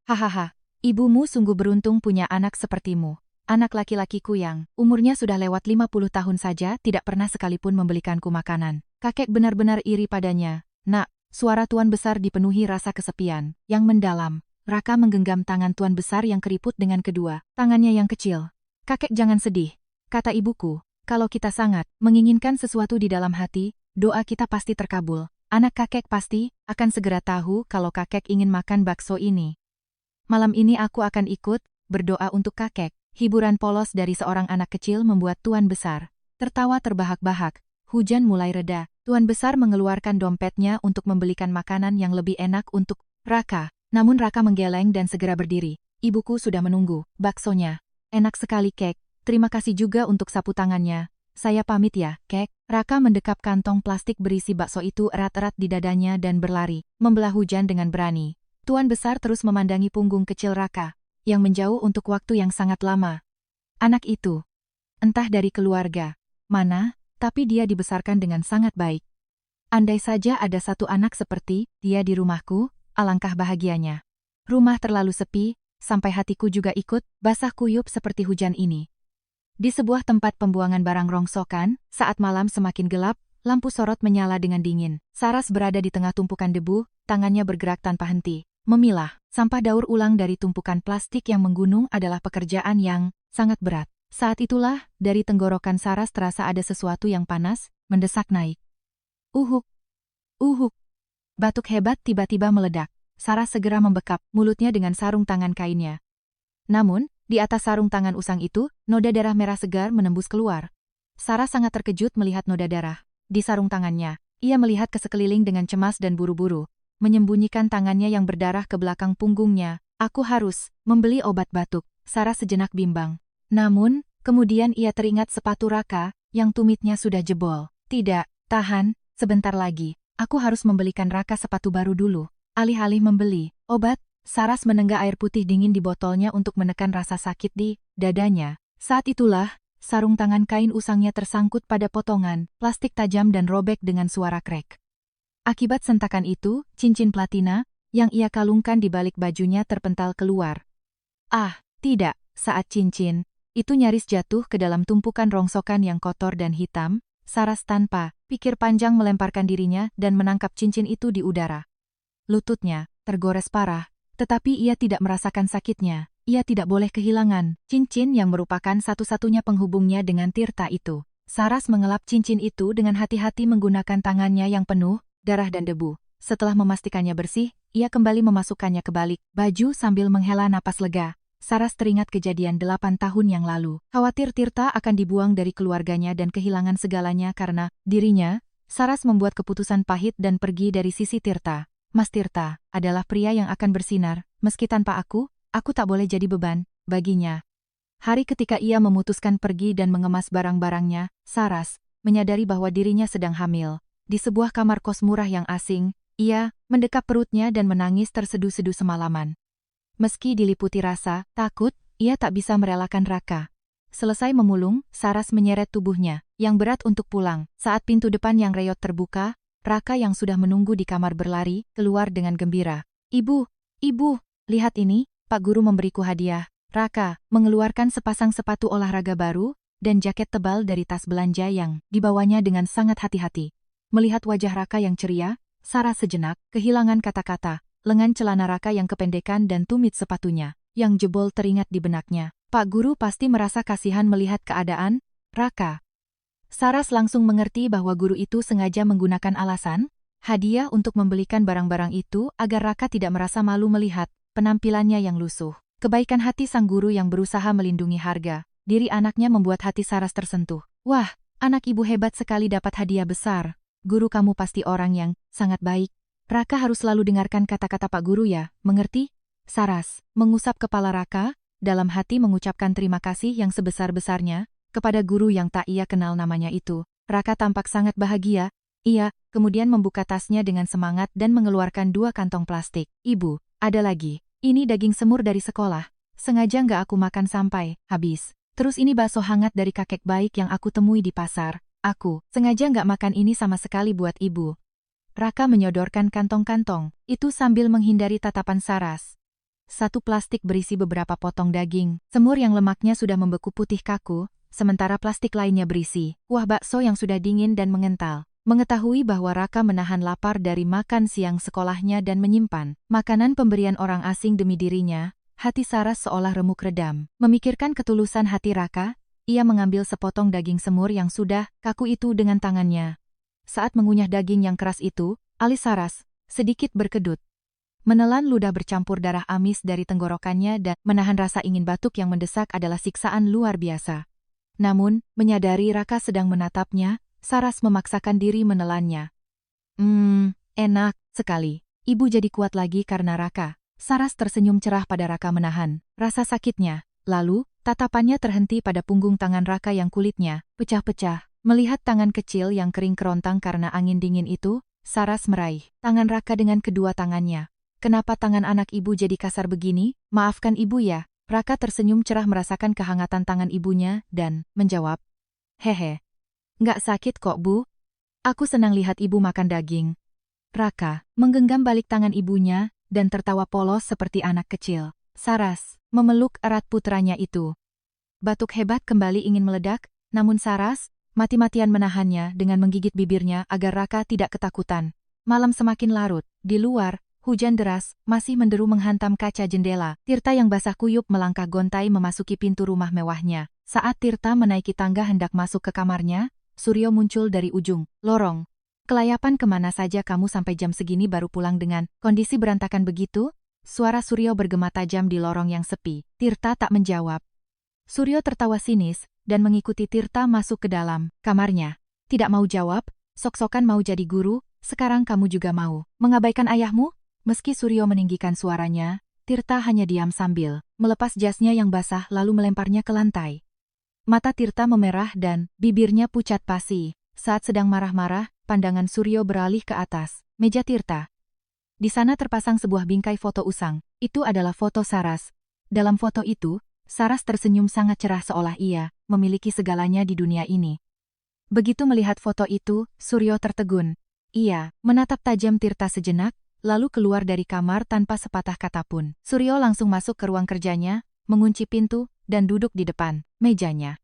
Hahaha, ibumu sungguh beruntung punya anak sepertimu. Anak laki-lakiku yang umurnya sudah lewat 50 tahun saja tidak pernah sekalipun membelikanku makanan. Kakek benar-benar iri padanya." "Nak," suara Tuan besar dipenuhi rasa kesepian yang mendalam. Raka menggenggam tangan Tuan besar yang keriput dengan kedua tangannya yang kecil. "Kakek jangan sedih. Kata ibuku, kalau kita sangat menginginkan sesuatu di dalam hati, doa kita pasti terkabul. Anak kakek pasti akan segera tahu kalau kakek ingin makan bakso ini. Malam ini aku akan ikut berdoa untuk kakek." Hiburan polos dari seorang anak kecil membuat Tuan besar tertawa terbahak-bahak. Hujan mulai reda. Tuan besar mengeluarkan dompetnya untuk membelikan makanan yang lebih enak untuk Raka. Namun Raka menggeleng dan segera berdiri. "Ibuku sudah menunggu. Baksonya enak sekali, Kek. Terima kasih juga untuk sapu tangannya. Saya pamit ya, Kek." Raka mendekap kantong plastik berisi bakso itu erat-erat di dadanya dan berlari, membelah hujan dengan berani. Tuan besar terus memandangi punggung kecil Raka, yang menjauh untuk waktu yang sangat lama. Anak itu, entah dari keluarga mana, tapi dia dibesarkan dengan sangat baik. Andai saja ada satu anak seperti dia di rumahku, alangkah bahagianya. Rumah terlalu sepi, sampai hatiku juga ikut basah kuyup seperti hujan ini. Di sebuah tempat pembuangan barang rongsokan, saat malam semakin gelap, lampu sorot menyala dengan dingin. Saras berada di tengah tumpukan debu, tangannya bergerak tanpa henti. Memilah sampah daur ulang dari tumpukan plastik yang menggunung adalah pekerjaan yang sangat berat. Saat itulah, dari tenggorokan Saras terasa ada sesuatu yang panas, mendesak naik. Uhuk, uhuk. Batuk hebat tiba-tiba meledak. Saras segera membekap mulutnya dengan sarung tangan kainnya. Namun, di atas sarung tangan usang itu, noda darah merah segar menembus keluar. Saras sangat terkejut melihat noda darah di sarung tangannya. Ia melihat ke sekeliling dengan cemas dan buru-buru, menyembunyikan tangannya yang berdarah ke belakang punggungnya. "Aku harus membeli obat batuk." Saras sejenak bimbang. Namun, kemudian ia teringat sepatu Raka, yang tumitnya sudah jebol. "Tidak, tahan, sebentar lagi. Aku harus membelikan Raka sepatu baru dulu." Alih-alih membeli obat, Saras menenggak air putih dingin di botolnya untuk menekan rasa sakit di dadanya. Saat itulah, sarung tangan kain usangnya tersangkut pada potongan plastik tajam dan robek dengan suara krek. Akibat sentakan itu, cincin platina yang ia kalungkan di balik bajunya terpental keluar. "Ah, tidak!" Saat cincin itu nyaris jatuh ke dalam tumpukan rongsokan yang kotor dan hitam, Saras tanpa pikir panjang melemparkan dirinya dan menangkap cincin itu di udara. Lututnya tergores parah, tetapi ia tidak merasakan sakitnya. Ia tidak boleh kehilangan cincin yang merupakan satu-satunya penghubungnya dengan Tirta itu. Saras mengelap cincin itu dengan hati-hati menggunakan tangannya yang penuh darah dan debu. Setelah memastikannya bersih, ia kembali memasukkannya ke balik baju sambil menghela napas lega. Saras teringat kejadian 8 tahun yang lalu. Khawatir Tirta akan dibuang dari keluarganya dan kehilangan segalanya karena dirinya, Saras membuat keputusan pahit dan pergi dari sisi Tirta. Mas Tirta adalah pria yang akan bersinar, meski tanpa aku tak boleh jadi beban baginya. Hari ketika ia memutuskan pergi dan mengemas barang-barangnya, Saras menyadari bahwa dirinya sedang hamil. Di sebuah kamar kos murah yang asing, ia mendekap perutnya dan menangis terseduh-seduh semalaman. Meski diliputi rasa takut, ia tak bisa merelakan Raka. Selesai memulung, Saras menyeret tubuhnya yang berat untuk pulang. Saat pintu depan yang reot terbuka, Raka yang sudah menunggu di kamar berlari keluar dengan gembira. Ibu, lihat ini. Pak Guru memberiku hadiah. Raka mengeluarkan sepasang sepatu olahraga baru dan jaket tebal dari tas belanja yang dibawanya dengan sangat hati-hati. Melihat wajah Raka yang ceria, Saras sejenak kehilangan kata-kata. Lengan celana Raka yang kependekan dan tumit sepatunya yang jebol teringat di benaknya. Pak Guru pasti merasa kasihan melihat keadaan Raka. Saras langsung mengerti bahwa guru itu sengaja menggunakan alasan hadiah untuk membelikan barang-barang itu agar Raka tidak merasa malu melihat penampilannya yang lusuh. Kebaikan hati sang guru yang berusaha melindungi harga diri anaknya membuat hati Saras tersentuh. Wah, anak ibu hebat sekali dapat hadiah besar. Guru kamu pasti orang yang sangat baik. Raka harus selalu dengarkan kata-kata Pak Guru ya, mengerti? Saras mengusap kepala Raka, dalam hati mengucapkan terima kasih yang sebesar-besarnya kepada guru yang tak ia kenal namanya itu. Raka tampak sangat bahagia. Ia kemudian membuka tasnya dengan semangat dan mengeluarkan 2 kantong plastik. Ibu, ada lagi. Ini daging semur dari sekolah. Sengaja nggak aku makan sampai habis. Terus ini bakso hangat dari kakek baik yang aku temui di pasar. Aku sengaja nggak makan ini sama sekali buat ibu. Raka menyodorkan kantong-kantong itu sambil menghindari tatapan Saras. 1 plastik berisi beberapa potong daging semur yang lemaknya sudah membeku putih kaku, sementara plastik lainnya berisi kuah bakso yang sudah dingin dan mengental. Mengetahui bahwa Raka menahan lapar dari makan siang sekolahnya dan menyimpan makanan pemberian orang asing demi dirinya, hati Saras seolah remuk redam. Memikirkan ketulusan hati Raka, ia mengambil sepotong daging semur yang sudah kaku itu dengan tangannya. Saat mengunyah daging yang keras itu, alis Saras sedikit berkedut. Menelan ludah bercampur darah amis dari tenggorokannya dan menahan rasa ingin batuk yang mendesak adalah siksaan luar biasa. Namun, menyadari Raka sedang menatapnya, Saras memaksakan diri menelannya. Enak sekali. Ibu jadi kuat lagi karena Raka. Saras tersenyum cerah pada Raka menahan rasa sakitnya. Lalu, tatapannya terhenti pada punggung tangan Raka yang kulitnya pecah-pecah. Melihat tangan kecil yang kering kerontang karena angin dingin itu, Saras meraih tangan Raka dengan kedua tangannya. Kenapa tangan anak ibu jadi kasar begini? Maafkan ibu ya. Raka tersenyum cerah merasakan kehangatan tangan ibunya dan menjawab. Hehe. Nggak sakit kok, Bu. Aku senang lihat ibu makan daging. Raka menggenggam balik tangan ibunya dan tertawa polos seperti anak kecil. Saras memeluk erat putranya itu. Batuk hebat kembali ingin meledak, namun Saras mati-matian menahannya dengan menggigit bibirnya agar Raka tidak ketakutan. Malam semakin larut. Di luar, hujan deras masih menderu menghantam kaca jendela. Tirta yang basah kuyup melangkah gontai memasuki pintu rumah mewahnya. Saat Tirta menaiki tangga hendak masuk ke kamarnya, Suryo muncul dari ujung lorong. Kelayapan kemana saja kamu sampai jam segini baru pulang dengan kondisi berantakan begitu? Suara Suryo bergema tajam di lorong yang sepi. Tirta tak menjawab. Suryo tertawa sinis dan mengikuti Tirta masuk ke dalam kamarnya. Tidak mau jawab, sok-sokan mau jadi guru, sekarang kamu juga mau mengabaikan ayahmu? Meski Suryo meninggikan suaranya, Tirta hanya diam sambil melepas jasnya yang basah lalu melemparnya ke lantai. Mata Tirta memerah dan bibirnya pucat pasi. Saat sedang marah-marah, pandangan Suryo beralih ke atas meja Tirta. Di sana terpasang sebuah bingkai foto usang. Itu adalah foto Saras. Dalam foto itu, Saras tersenyum sangat cerah seolah ia memiliki segalanya di dunia ini. Begitu melihat foto itu, Suryo tertegun. Ia menatap tajam Tirta sejenak, lalu keluar dari kamar tanpa sepatah kata pun. Suryo langsung masuk ke ruang kerjanya, mengunci pintu, dan duduk di depan mejanya.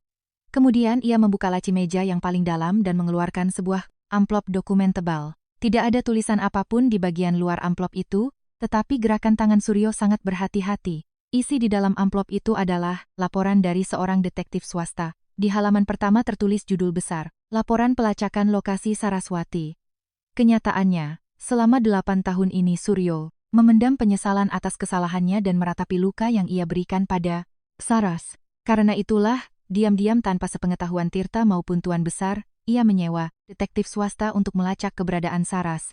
Kemudian ia membuka laci meja yang paling dalam dan mengeluarkan sebuah amplop dokumen tebal. Tidak ada tulisan apapun di bagian luar amplop itu, tetapi gerakan tangan Suryo sangat berhati-hati. Isi di dalam amplop itu adalah laporan dari seorang detektif swasta. Di halaman pertama tertulis judul besar, Laporan Pelacakan Lokasi Saraswati. Kenyataannya, selama 8 tahun ini Suryo memendam penyesalan atas kesalahannya dan meratapi luka yang ia berikan pada Saras. Karena itulah, diam-diam tanpa sepengetahuan Tirta maupun Tuan Besar, ia menyewa detektif swasta untuk melacak keberadaan Saras.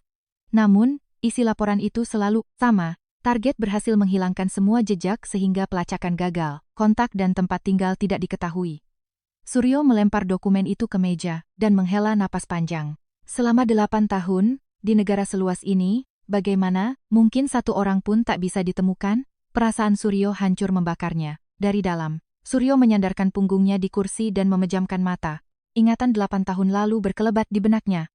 Namun, isi laporan itu selalu sama. Target berhasil menghilangkan semua jejak sehingga pelacakan gagal, kontak dan tempat tinggal tidak diketahui. Suryo melempar dokumen itu ke meja dan menghela napas panjang. Selama 8 tahun, di negara seluas ini, bagaimana mungkin satu orang pun tak bisa ditemukan? Perasaan Suryo hancur membakarnya. Dari dalam, Suryo menyandarkan punggungnya di kursi dan memejamkan mata. Ingatan 8 tahun lalu berkelebat di benaknya.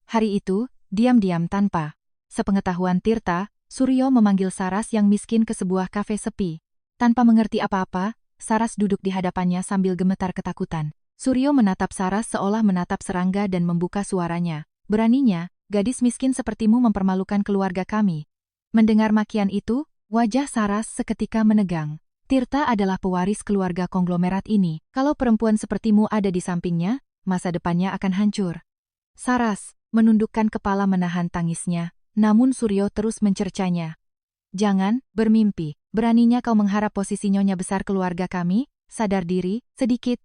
Hari itu, diam-diam tanpa sepengetahuan Tirta, Suryo memanggil Saras yang miskin ke sebuah kafe sepi. Tanpa mengerti apa-apa, Saras duduk di hadapannya sambil gemetar ketakutan. Suryo menatap Saras seolah menatap serangga dan membuka suaranya. Beraninya, gadis miskin sepertimu mempermalukan keluarga kami. Mendengar makian itu, wajah Saras seketika menegang. Tirta adalah pewaris keluarga konglomerat ini. Kalau perempuan sepertimu ada di sampingnya, masa depannya akan hancur. Saras menundukkan kepala menahan tangisnya, namun Suryo terus mencercanya. Jangan bermimpi. Beraninya kau mengharap posisi nyonya besar keluarga kami? Sadar diri, sedikit.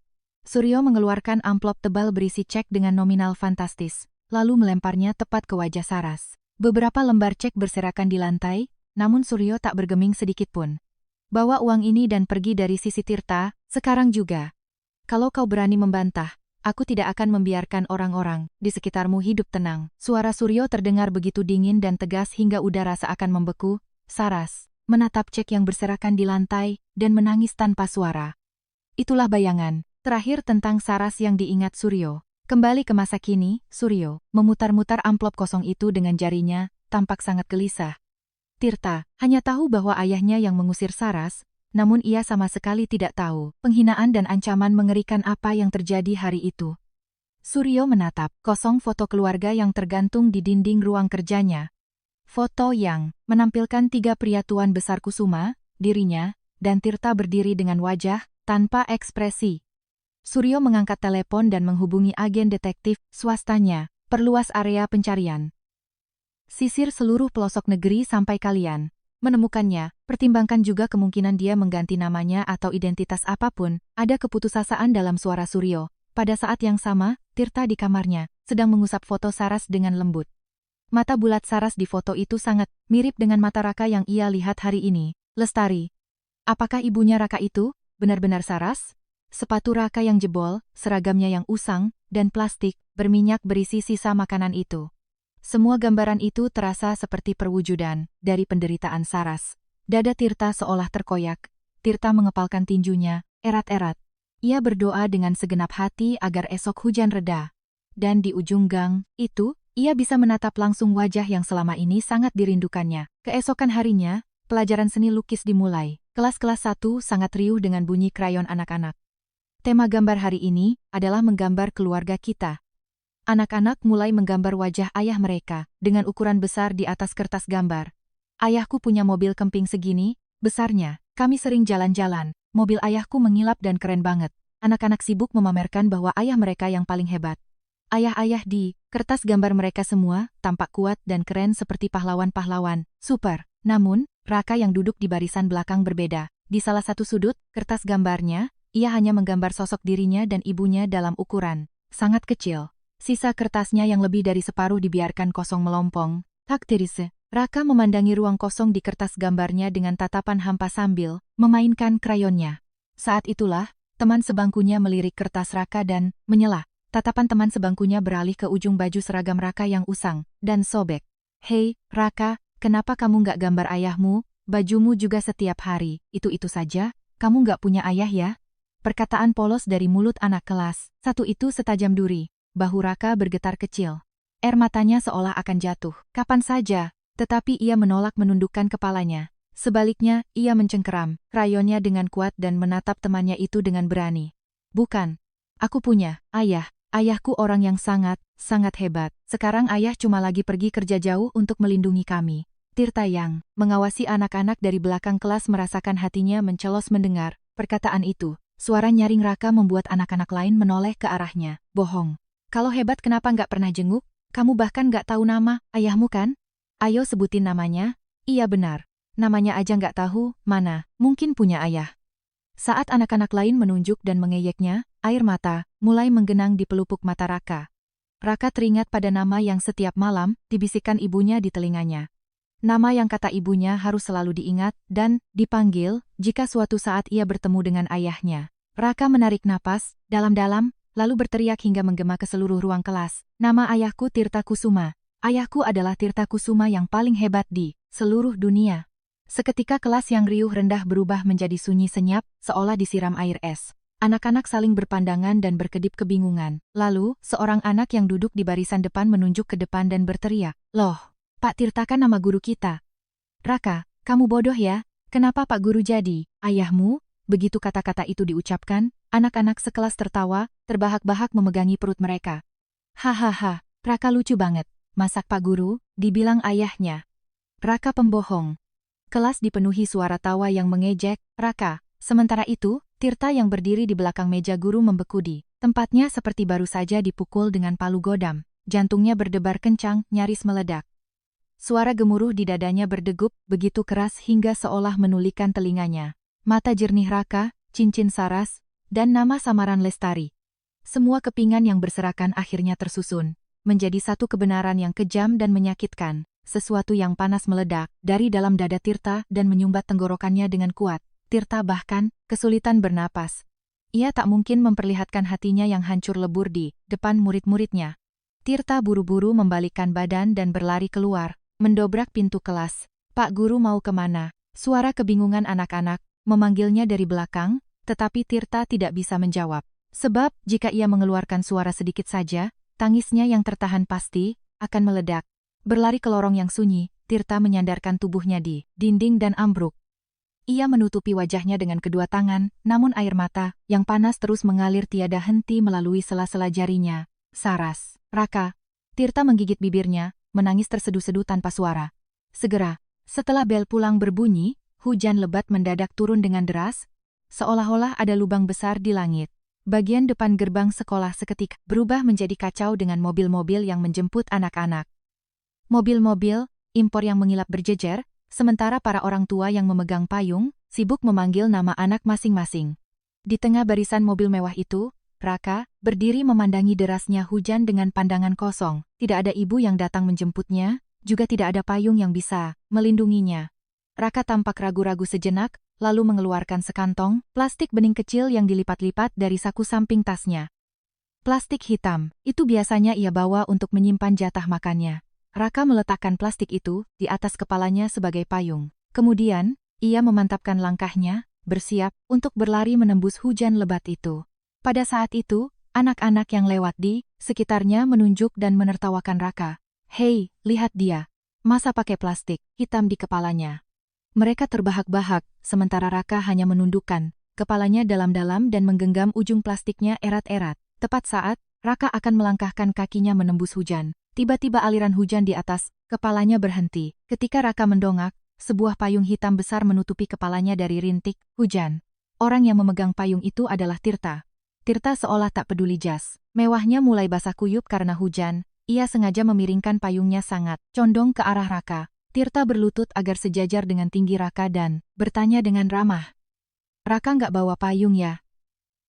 Suryo mengeluarkan amplop tebal berisi cek dengan nominal fantastis, lalu melemparnya tepat ke wajah Saras. Beberapa lembar cek berserakan di lantai, namun Suryo tak bergeming sedikit pun. Bawa uang ini dan pergi dari sisi Tirta, sekarang juga. Kalau kau berani membantah, aku tidak akan membiarkan orang-orang di sekitarmu hidup tenang. Suara Suryo terdengar begitu dingin dan tegas hingga udara seakan membeku. Saras menatap cek yang berserakan di lantai dan menangis tanpa suara. Itulah bayangan terakhir tentang Saras yang diingat Suryo. Kembali ke masa kini, Suryo memutar-mutar amplop kosong itu dengan jarinya, tampak sangat gelisah. Tirta hanya tahu bahwa ayahnya yang mengusir Saras, namun ia sama sekali tidak tahu penghinaan dan ancaman mengerikan apa yang terjadi hari itu. Suryo menatap kosong foto keluarga yang tergantung di dinding ruang kerjanya. Foto yang menampilkan 3 pria tuan besar kusuma, dirinya, dan Tirta berdiri dengan wajah tanpa ekspresi. Suryo mengangkat telepon dan menghubungi agen detektif swastanya. Perluas area pencarian. Sisir seluruh pelosok negeri sampai kalian menemukannya. Pertimbangkan juga kemungkinan dia mengganti namanya atau identitas apapun. Ada keputusasaan dalam suara Suryo. Pada saat yang sama, Tirta di kamarnya sedang mengusap foto Saras dengan lembut. Mata bulat Saras di foto itu sangat mirip dengan mata Raka yang ia lihat hari ini. Lestari. Apakah ibunya Raka itu benar-benar Saras? Sepatu Raka yang jebol, seragamnya yang usang, dan plastik berminyak berisi sisa makanan itu. Semua gambaran itu terasa seperti perwujudan dari penderitaan Saras. Dada Tirta seolah terkoyak. Tirta mengepalkan tinjunya, erat-erat. Ia berdoa dengan segenap hati agar esok hujan reda. Dan di ujung gang itu, ia bisa menatap langsung wajah yang selama ini sangat dirindukannya. Keesokan harinya, pelajaran seni lukis dimulai. Kelas-kelas 1 sangat riuh dengan bunyi krayon anak-anak. Tema gambar hari ini adalah menggambar keluarga kita. Anak-anak mulai menggambar wajah ayah mereka dengan ukuran besar di atas kertas gambar. Ayahku punya mobil kemping segini, besarnya. Kami sering jalan-jalan. Mobil ayahku mengilap dan keren banget. Anak-anak sibuk memamerkan bahwa ayah mereka yang paling hebat. Ayah-ayah di kertas gambar mereka semua tampak kuat dan keren seperti pahlawan-pahlawan. Super. Namun, Raka yang duduk di barisan belakang berbeda. Di salah satu sudut, kertas gambarnya, ia hanya menggambar sosok dirinya dan ibunya dalam ukuran sangat kecil. Sisa kertasnya yang lebih dari separuh dibiarkan kosong melompong. Aktirise. Raka memandangi ruang kosong di kertas gambarnya dengan tatapan hampa sambil memainkan krayonnya. Saat itulah, teman sebangkunya melirik kertas Raka dan menyela. Tatapan teman sebangkunya beralih ke ujung baju seragam Raka yang usang dan sobek. Hei, Raka, kenapa kamu nggak gambar ayahmu? Bajumu juga setiap hari, itu saja, kamu nggak punya ayah ya? Perkataan polos dari mulut anak kelas 1 itu setajam duri. Bahu Raka bergetar kecil. Air matanya seolah akan jatuh. Kapan saja, tetapi ia menolak menundukkan kepalanya. Sebaliknya, ia mencengkeram krayonnya dengan kuat dan menatap temannya itu dengan berani. Bukan. Aku punya, ayah. Ayahku orang yang sangat hebat. Sekarang ayah cuma lagi pergi kerja jauh untuk melindungi kami. Tirta yang mengawasi anak-anak dari belakang kelas merasakan hatinya mencelos mendengar perkataan itu. Suara nyaring Raka membuat anak-anak lain menoleh ke arahnya. Bohong. Kalau hebat kenapa nggak pernah jenguk? Kamu bahkan nggak tahu nama ayahmu kan? Ayo sebutin namanya. Iya benar. Namanya aja nggak tahu, mana mungkin punya ayah. Saat anak-anak lain menunjuk dan mengeyeknya, air mata mulai menggenang di pelupuk mata Raka. Raka teringat pada nama yang setiap malam dibisikkan ibunya di telinganya. Nama yang kata ibunya harus selalu diingat dan dipanggil jika suatu saat ia bertemu dengan ayahnya. Raka menarik napas dalam-dalam, lalu berteriak hingga menggema ke seluruh ruang kelas. Nama ayahku Tirta Kusuma. Ayahku adalah Tirta Kusuma yang paling hebat di seluruh dunia. Seketika kelas yang riuh rendah berubah menjadi sunyi senyap, seolah disiram air es. Anak-anak saling berpandangan dan berkedip kebingungan. Lalu, seorang anak yang duduk di barisan depan menunjuk ke depan dan berteriak, "Loh, Pak Tirta kan nama guru kita." "Raka, kamu bodoh ya? Kenapa Pak Guru jadi ayahmu?" Begitu kata-kata itu diucapkan, anak-anak sekelas tertawa, terbahak-bahak memegangi perut mereka. "Hahaha, Raka lucu banget. Masak Pak Guru, dibilang ayahnya. Raka pembohong." Kelas dipenuhi suara tawa yang mengejek Raka. Sementara itu, Tirta yang berdiri di belakang meja guru membeku di tempatnya seperti baru saja dipukul dengan palu godam. Jantungnya berdebar kencang, nyaris meledak. Suara gemuruh di dadanya berdegup, begitu keras hingga seolah menulikan telinganya. Mata jernih Raka, cincin saras, dan nama samaran Lestari. Semua kepingan yang berserakan akhirnya tersusun, menjadi satu kebenaran yang kejam dan menyakitkan. Sesuatu yang panas meledak dari dalam dada Tirta dan menyumbat tenggorokannya dengan kuat. Tirta bahkan kesulitan bernapas. Ia tak mungkin memperlihatkan hatinya yang hancur lebur di depan murid-muridnya. Tirta buru-buru membalikkan badan dan berlari keluar, mendobrak pintu kelas. "Pak Guru mau kemana?" Suara kebingungan anak-anak memanggilnya dari belakang, tetapi Tirta tidak bisa menjawab. Sebab, jika ia mengeluarkan suara sedikit saja, tangisnya yang tertahan pasti akan meledak. Berlari ke lorong yang sunyi, Tirta menyandarkan tubuhnya di dinding dan ambruk. Ia menutupi wajahnya dengan kedua tangan, namun air mata yang panas terus mengalir tiada henti melalui sela-sela jarinya. "Saras, Raka." Tirta menggigit bibirnya, menangis terseduh-seduh tanpa suara. Segera, setelah bel pulang berbunyi, hujan lebat mendadak turun dengan deras, seolah-olah ada lubang besar di langit. Bagian depan gerbang sekolah seketika berubah menjadi kacau dengan mobil-mobil yang menjemput anak-anak. Mobil-mobil impor yang mengilap berjejer, sementara para orang tua yang memegang payung sibuk memanggil nama anak masing-masing. Di tengah barisan mobil mewah itu, Raka berdiri memandangi derasnya hujan dengan pandangan kosong. Tidak ada ibu yang datang menjemputnya, juga tidak ada payung yang bisa melindunginya. Raka tampak ragu-ragu sejenak, lalu mengeluarkan sekantong plastik bening kecil yang dilipat-lipat dari saku samping tasnya. Plastik hitam, itu biasanya ia bawa untuk menyimpan jatah makannya. Raka meletakkan plastik itu di atas kepalanya sebagai payung. Kemudian, ia memantapkan langkahnya, bersiap untuk berlari menembus hujan lebat itu. Pada saat itu, anak-anak yang lewat di sekitarnya menunjuk dan menertawakan Raka. "Hei, lihat dia. Masa pakai plastik hitam di kepalanya?" Mereka terbahak-bahak, sementara Raka hanya menundukkan kepalanya dalam-dalam dan menggenggam ujung plastiknya erat-erat. Tepat saat Raka akan melangkahkan kakinya menembus hujan, tiba-tiba aliran hujan di atas kepalanya berhenti. Ketika Raka mendongak, sebuah payung hitam besar menutupi kepalanya dari rintik hujan. Orang yang memegang payung itu adalah Tirta. Tirta seolah tak peduli jas mewahnya mulai basah kuyup karena hujan. Ia sengaja memiringkan payungnya sangat condong ke arah Raka. Tirta berlutut agar sejajar dengan tinggi Raka dan bertanya dengan ramah. "Raka nggak bawa payung ya?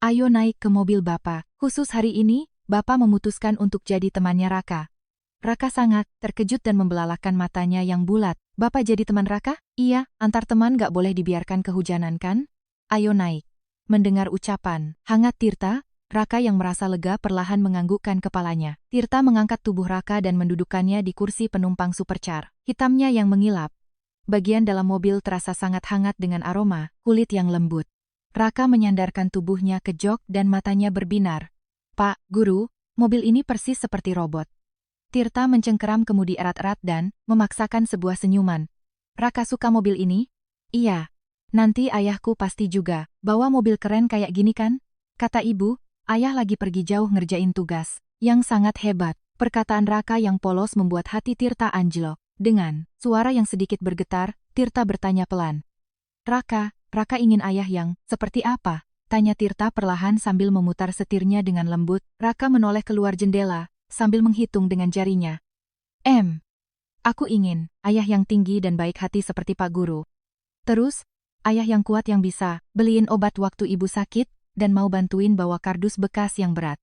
Ayo naik ke mobil Bapak. Khusus hari ini, Bapak memutuskan untuk jadi temannya Raka." Raka sangat terkejut dan membelalakan matanya yang bulat. "Bapak jadi teman Raka?" "Iya, antar teman gak boleh dibiarkan kehujanan kan? Ayo naik." Mendengar ucapan hangat Tirta, Raka yang merasa lega perlahan menganggukkan kepalanya. Tirta mengangkat tubuh Raka dan mendudukkannya di kursi penumpang supercar hitamnya yang mengilap. Bagian dalam mobil terasa sangat hangat dengan aroma kulit yang lembut. Raka menyandarkan tubuhnya ke jok dan matanya berbinar. "Pak Guru, mobil ini persis seperti robot." Tirta mencengkeram kemudi erat-erat dan memaksakan sebuah senyuman. "Raka suka mobil ini?" Iya. Nanti ayahku pasti juga bawa mobil keren kayak gini kan? Kata ibu, ayah lagi pergi jauh ngerjain tugas yang sangat hebat. Perkataan Raka yang polos membuat hati Tirta anjlok. Dengan suara yang sedikit bergetar, Tirta bertanya pelan. Raka ingin ayah yang seperti apa? Tanya Tirta perlahan sambil memutar setirnya dengan lembut. Raka menoleh keluar jendela, sambil menghitung dengan jarinya. Aku ingin ayah yang tinggi dan baik hati seperti Pak Guru. Terus, ayah yang kuat yang bisa beliin obat waktu ibu sakit, dan mau bantuin bawa kardus bekas yang berat.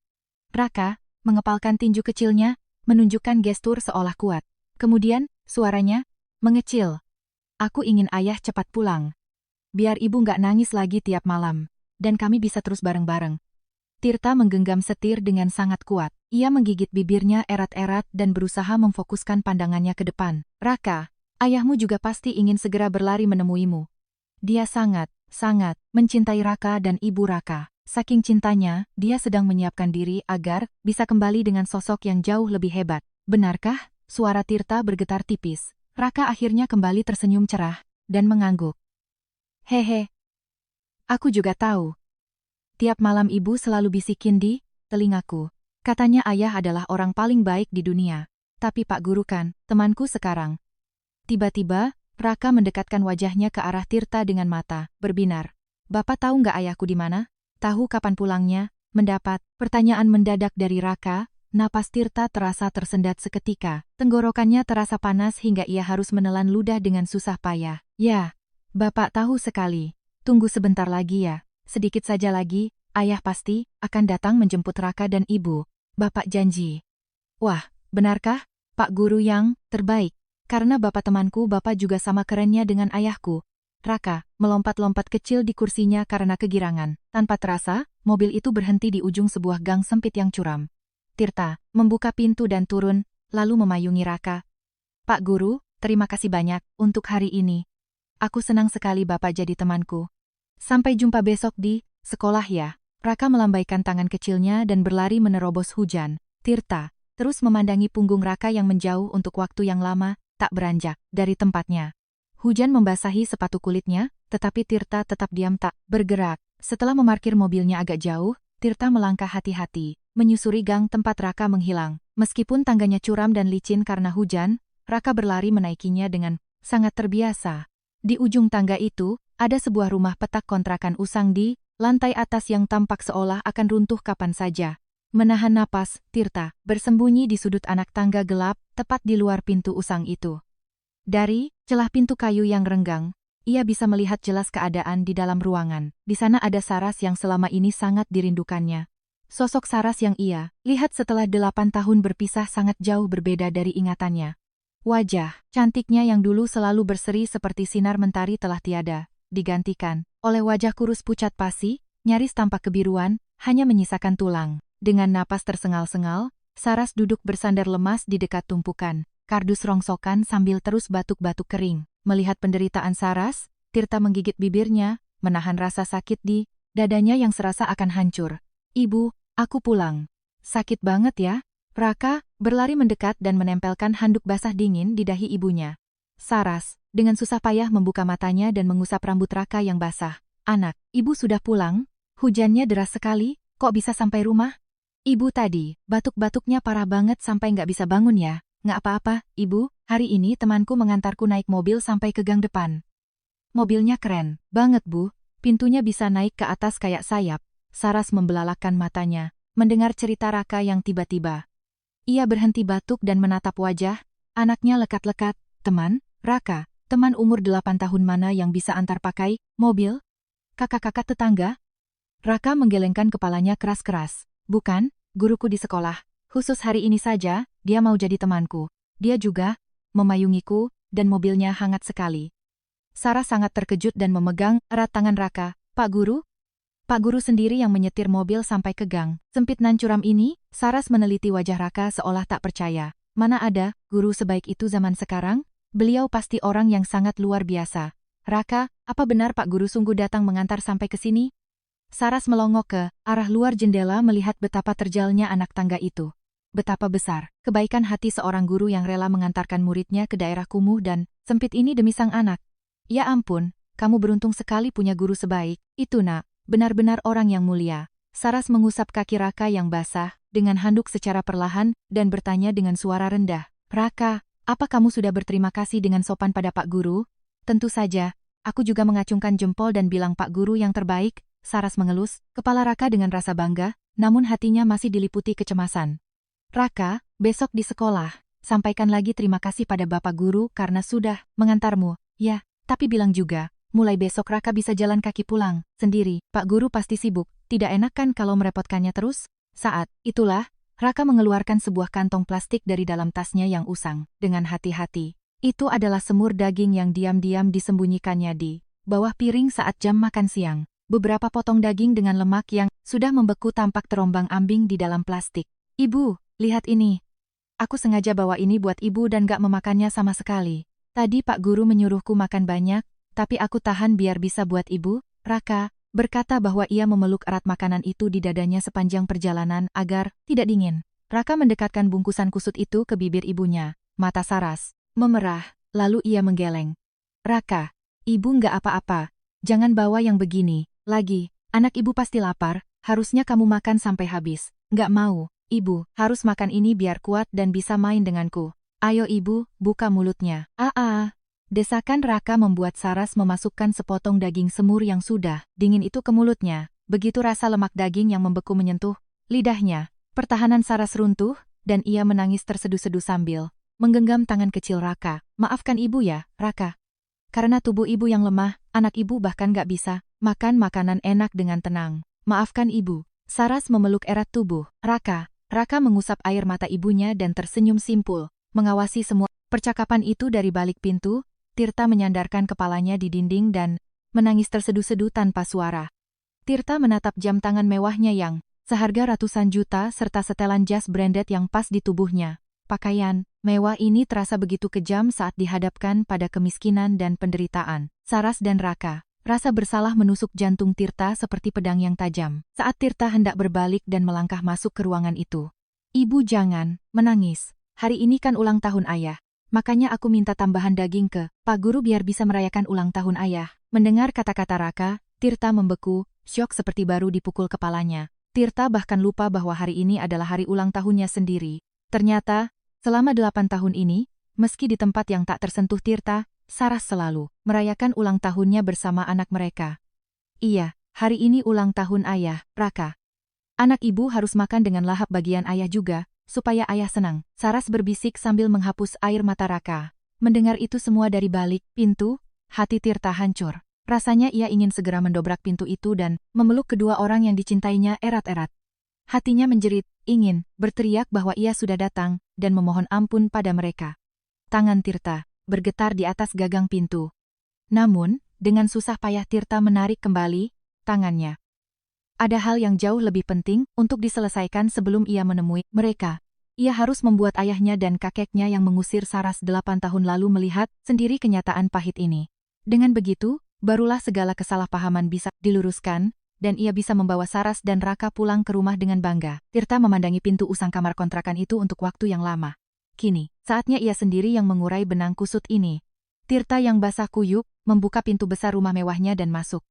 Raka mengepalkan tinju kecilnya, menunjukkan gestur seolah kuat. Kemudian, suaranya mengecil. Aku ingin ayah cepat pulang. Biar ibu nggak nangis lagi tiap malam, dan kami bisa terus bareng-bareng. Tirta menggenggam setir dengan sangat kuat. Ia menggigit bibirnya erat-erat dan berusaha memfokuskan pandangannya ke depan. Raka, ayahmu juga pasti ingin segera berlari menemuimu. Dia sangat mencintai Raka dan ibu Raka. Saking cintanya, dia sedang menyiapkan diri agar bisa kembali dengan sosok yang jauh lebih hebat. Benarkah? Suara Tirta bergetar tipis. Raka akhirnya kembali tersenyum cerah dan mengangguk. Hehe. Aku juga tahu. Tiap malam ibu selalu bisikin di telingaku. Katanya ayah adalah orang paling baik di dunia. Tapi Pak Guru kan, temanku sekarang. Tiba-tiba, Raka mendekatkan wajahnya ke arah Tirta dengan mata berbinar. Bapak tahu nggak ayahku di mana? Tahu kapan pulangnya? Mendapat pertanyaan mendadak dari Raka, napas Tirta terasa tersendat seketika. Tenggorokannya terasa panas hingga ia harus menelan ludah dengan susah payah. Ya, Bapak tahu sekali. Tunggu sebentar lagi ya. Sedikit saja lagi, ayah pasti akan datang menjemput Raka dan ibu. Bapak janji. Wah, benarkah? Pak Guru yang terbaik. Karena bapak temanku, bapak juga sama kerennya dengan ayahku. Raka melompat-lompat kecil di kursinya karena kegirangan. Tanpa terasa, mobil itu berhenti di ujung sebuah gang sempit yang curam. Tirta membuka pintu dan turun, lalu memayungi Raka. Pak Guru, terima kasih banyak untuk hari ini. Aku senang sekali bapak jadi temanku. Sampai jumpa besok di sekolah ya. Raka melambaikan tangan kecilnya dan berlari menerobos hujan. Tirta terus memandangi punggung Raka yang menjauh untuk waktu yang lama, tak beranjak dari tempatnya. Hujan membasahi sepatu kulitnya, tetapi Tirta tetap diam tak bergerak. Setelah memarkir mobilnya agak jauh, Tirta melangkah hati-hati, menyusuri gang tempat Raka menghilang. Meskipun tangganya curam dan licin karena hujan, Raka berlari menaikinya dengan sangat terbiasa. Di ujung tangga itu, ada sebuah rumah petak kontrakan usang di lantai atas yang tampak seolah akan runtuh kapan saja. Menahan napas, Tirta bersembunyi di sudut anak tangga gelap, tepat di luar pintu usang itu. Dari celah pintu kayu yang renggang, ia bisa melihat jelas keadaan di dalam ruangan. Di sana ada Saras yang selama ini sangat dirindukannya. Sosok Saras yang ia lihat setelah 8 tahun berpisah sangat jauh berbeda dari ingatannya. Wajah cantiknya yang dulu selalu berseri seperti sinar mentari telah tiada, digantikan oleh wajah kurus pucat pasi, nyaris tampak kebiruan, hanya menyisakan tulang. Dengan napas tersengal-sengal, Saras duduk bersandar lemas di dekat tumpukan kardus rongsokan sambil terus batuk-batuk kering. Melihat penderitaan Saras, Tirta menggigit bibirnya, menahan rasa sakit di dadanya yang serasa akan hancur. Ibu, aku pulang. Sakit banget ya? Raka berlari mendekat dan menempelkan handuk basah dingin di dahi ibunya. Saras dengan susah payah membuka matanya dan mengusap rambut Raka yang basah. Anak, ibu sudah pulang? Hujannya deras sekali, kok bisa sampai rumah? Ibu tadi, batuk-batuknya parah banget sampai nggak bisa bangun ya. Nggak apa-apa, ibu, hari ini temanku mengantarku naik mobil sampai ke gang depan. Mobilnya keren banget bu, pintunya bisa naik ke atas kayak sayap. Saras membelalakkan matanya, mendengar cerita Raka yang tiba-tiba. Ia berhenti batuk dan menatap wajah, anaknya lekat-lekat. Teman, Raka, teman umur 8 tahun mana yang bisa antar pakai mobil? Kakak-kakak tetangga? Raka menggelengkan kepalanya keras-keras. Bukan, guruku di sekolah. Khusus hari ini saja, dia mau jadi temanku. Dia juga memayungiku, dan mobilnya hangat sekali. Sarah sangat terkejut dan memegang erat tangan Raka. Pak Guru? Pak Guru sendiri yang menyetir mobil sampai ke gang sempit nan curam ini. Saras meneliti wajah Raka seolah tak percaya. Mana ada guru sebaik itu zaman sekarang? Beliau pasti orang yang sangat luar biasa. Raka, apa benar Pak Guru sungguh datang mengantar sampai ke sini? Saras melongok ke arah luar jendela melihat betapa terjalnya anak tangga itu. Betapa besar kebaikan hati seorang guru yang rela mengantarkan muridnya ke daerah kumuh dan sempit ini demi sang anak. Ya ampun, kamu beruntung sekali punya guru sebaik itu nak, benar-benar orang yang mulia. Saras mengusap kaki Raka yang basah, dengan handuk secara perlahan, dan bertanya dengan suara rendah. Raka, apa kamu sudah berterima kasih dengan sopan pada Pak Guru? Tentu saja, aku juga mengacungkan jempol dan bilang Pak Guru yang terbaik. Saras mengelus kepala Raka dengan rasa bangga, namun hatinya masih diliputi kecemasan. Raka, besok di sekolah, sampaikan lagi terima kasih pada Bapak Guru karena sudah mengantarmu. Ya, tapi bilang juga, mulai besok Raka bisa jalan kaki pulang sendiri. Pak Guru pasti sibuk, tidak enak kan kalau merepotkannya terus? Saat itulah, Raka mengeluarkan sebuah kantong plastik dari dalam tasnya yang usang. Dengan hati-hati, itu adalah semur daging yang diam-diam disembunyikannya di bawah piring saat jam makan siang. Beberapa potong daging dengan lemak yang sudah membeku tampak terombang-ambing di dalam plastik. Ibu, lihat ini. Aku sengaja bawa ini buat ibu dan gak memakannya sama sekali. Tadi Pak Guru menyuruhku makan banyak, tapi aku tahan biar bisa buat ibu. Raka berkata bahwa ia memeluk erat makanan itu di dadanya sepanjang perjalanan agar tidak dingin. Raka mendekatkan bungkusan kusut itu ke bibir ibunya. Mata Saras memerah, lalu ia menggeleng. Raka, ibu nggak apa-apa. Jangan bawa yang begini lagi. Anak ibu pasti lapar, harusnya kamu makan sampai habis. Nggak mau, ibu harus makan ini biar kuat dan bisa main denganku. Ayo ibu, buka mulutnya. Desakan Raka membuat Saras memasukkan sepotong daging semur yang sudah dingin itu ke mulutnya. Begitu rasa lemak daging yang membeku menyentuh lidahnya, pertahanan Saras runtuh, dan ia menangis terseduh-seduh sambil menggenggam tangan kecil Raka. Maafkan ibu ya, Raka. Karena tubuh ibu yang lemah, anak ibu bahkan gak bisa makan makanan enak dengan tenang. Maafkan ibu. Saras memeluk erat tubuh Raka. Raka mengusap air mata ibunya dan tersenyum simpul, mengawasi semua percakapan itu dari balik pintu. Tirta menyandarkan kepalanya di dinding dan menangis terseduh-seduh tanpa suara. Tirta menatap jam tangan mewahnya yang seharga ratusan juta serta setelan jas branded yang pas di tubuhnya. Pakaian mewah ini terasa begitu kejam saat dihadapkan pada kemiskinan dan penderitaan. Saras dan Raka, rasa bersalah menusuk jantung Tirta seperti pedang yang tajam. Saat Tirta hendak berbalik dan melangkah masuk ke ruangan itu. Ibu jangan menangis. Hari ini kan ulang tahun ayah. Makanya aku minta tambahan daging ke Pak Guru biar bisa merayakan ulang tahun ayah. Mendengar kata-kata Raka, Tirta membeku, syok seperti baru dipukul kepalanya. Tirta bahkan lupa bahwa hari ini adalah hari ulang tahunnya sendiri. Ternyata, selama 8 tahun ini, meski di tempat yang tak tersentuh Tirta, Saras selalu merayakan ulang tahunnya bersama anak mereka. Iya, hari ini ulang tahun ayah, Raka. Anak ibu harus makan dengan lahap bagian ayah juga, supaya ayah senang. Saras berbisik sambil menghapus air mata Raka. Mendengar itu semua dari balik pintu, hati Tirta hancur. Rasanya ia ingin segera mendobrak pintu itu dan memeluk kedua orang yang dicintainya erat-erat. Hatinya menjerit, ingin berteriak bahwa ia sudah datang dan memohon ampun pada mereka. Tangan Tirta bergetar di atas gagang pintu. Namun, dengan susah payah Tirta menarik kembali tangannya. Ada hal yang jauh lebih penting untuk diselesaikan sebelum ia menemui mereka. Ia harus membuat ayahnya dan kakeknya yang mengusir Saras 8 tahun lalu melihat sendiri kenyataan pahit ini. Dengan begitu, barulah segala kesalahpahaman bisa diluruskan, dan ia bisa membawa Saras dan Raka pulang ke rumah dengan bangga. Tirta memandangi pintu usang kamar kontrakan itu untuk waktu yang lama. Kini, saatnya ia sendiri yang mengurai benang kusut ini. Tirta yang basah kuyup, membuka pintu besar rumah mewahnya dan masuk.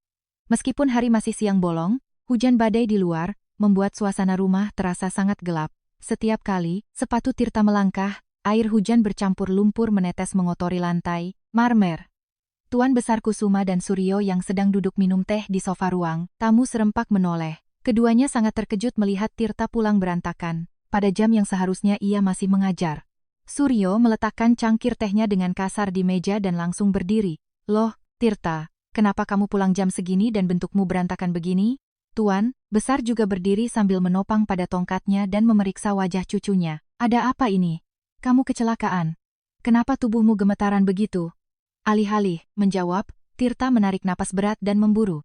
Meskipun hari masih siang bolong, hujan badai di luar membuat suasana rumah terasa sangat gelap. Setiap kali sepatu Tirta melangkah, air hujan bercampur lumpur menetes mengotori lantai marmer. Tuan Besar Kusuma dan Suryo yang sedang duduk minum teh di sofa ruang tamu serempak menoleh. Keduanya sangat terkejut melihat Tirta pulang berantakan pada jam yang seharusnya ia masih mengajar. Suryo meletakkan cangkir tehnya dengan kasar di meja dan langsung berdiri. Loh, Tirta, kenapa kamu pulang jam segini dan bentukmu berantakan begini? Tuan Besar juga berdiri sambil menopang pada tongkatnya dan memeriksa wajah cucunya. Ada apa ini? Kamu kecelakaan? Kenapa tubuhmu gemetaran begitu? Alih-alih menjawab, Tirta menarik napas berat dan memburu.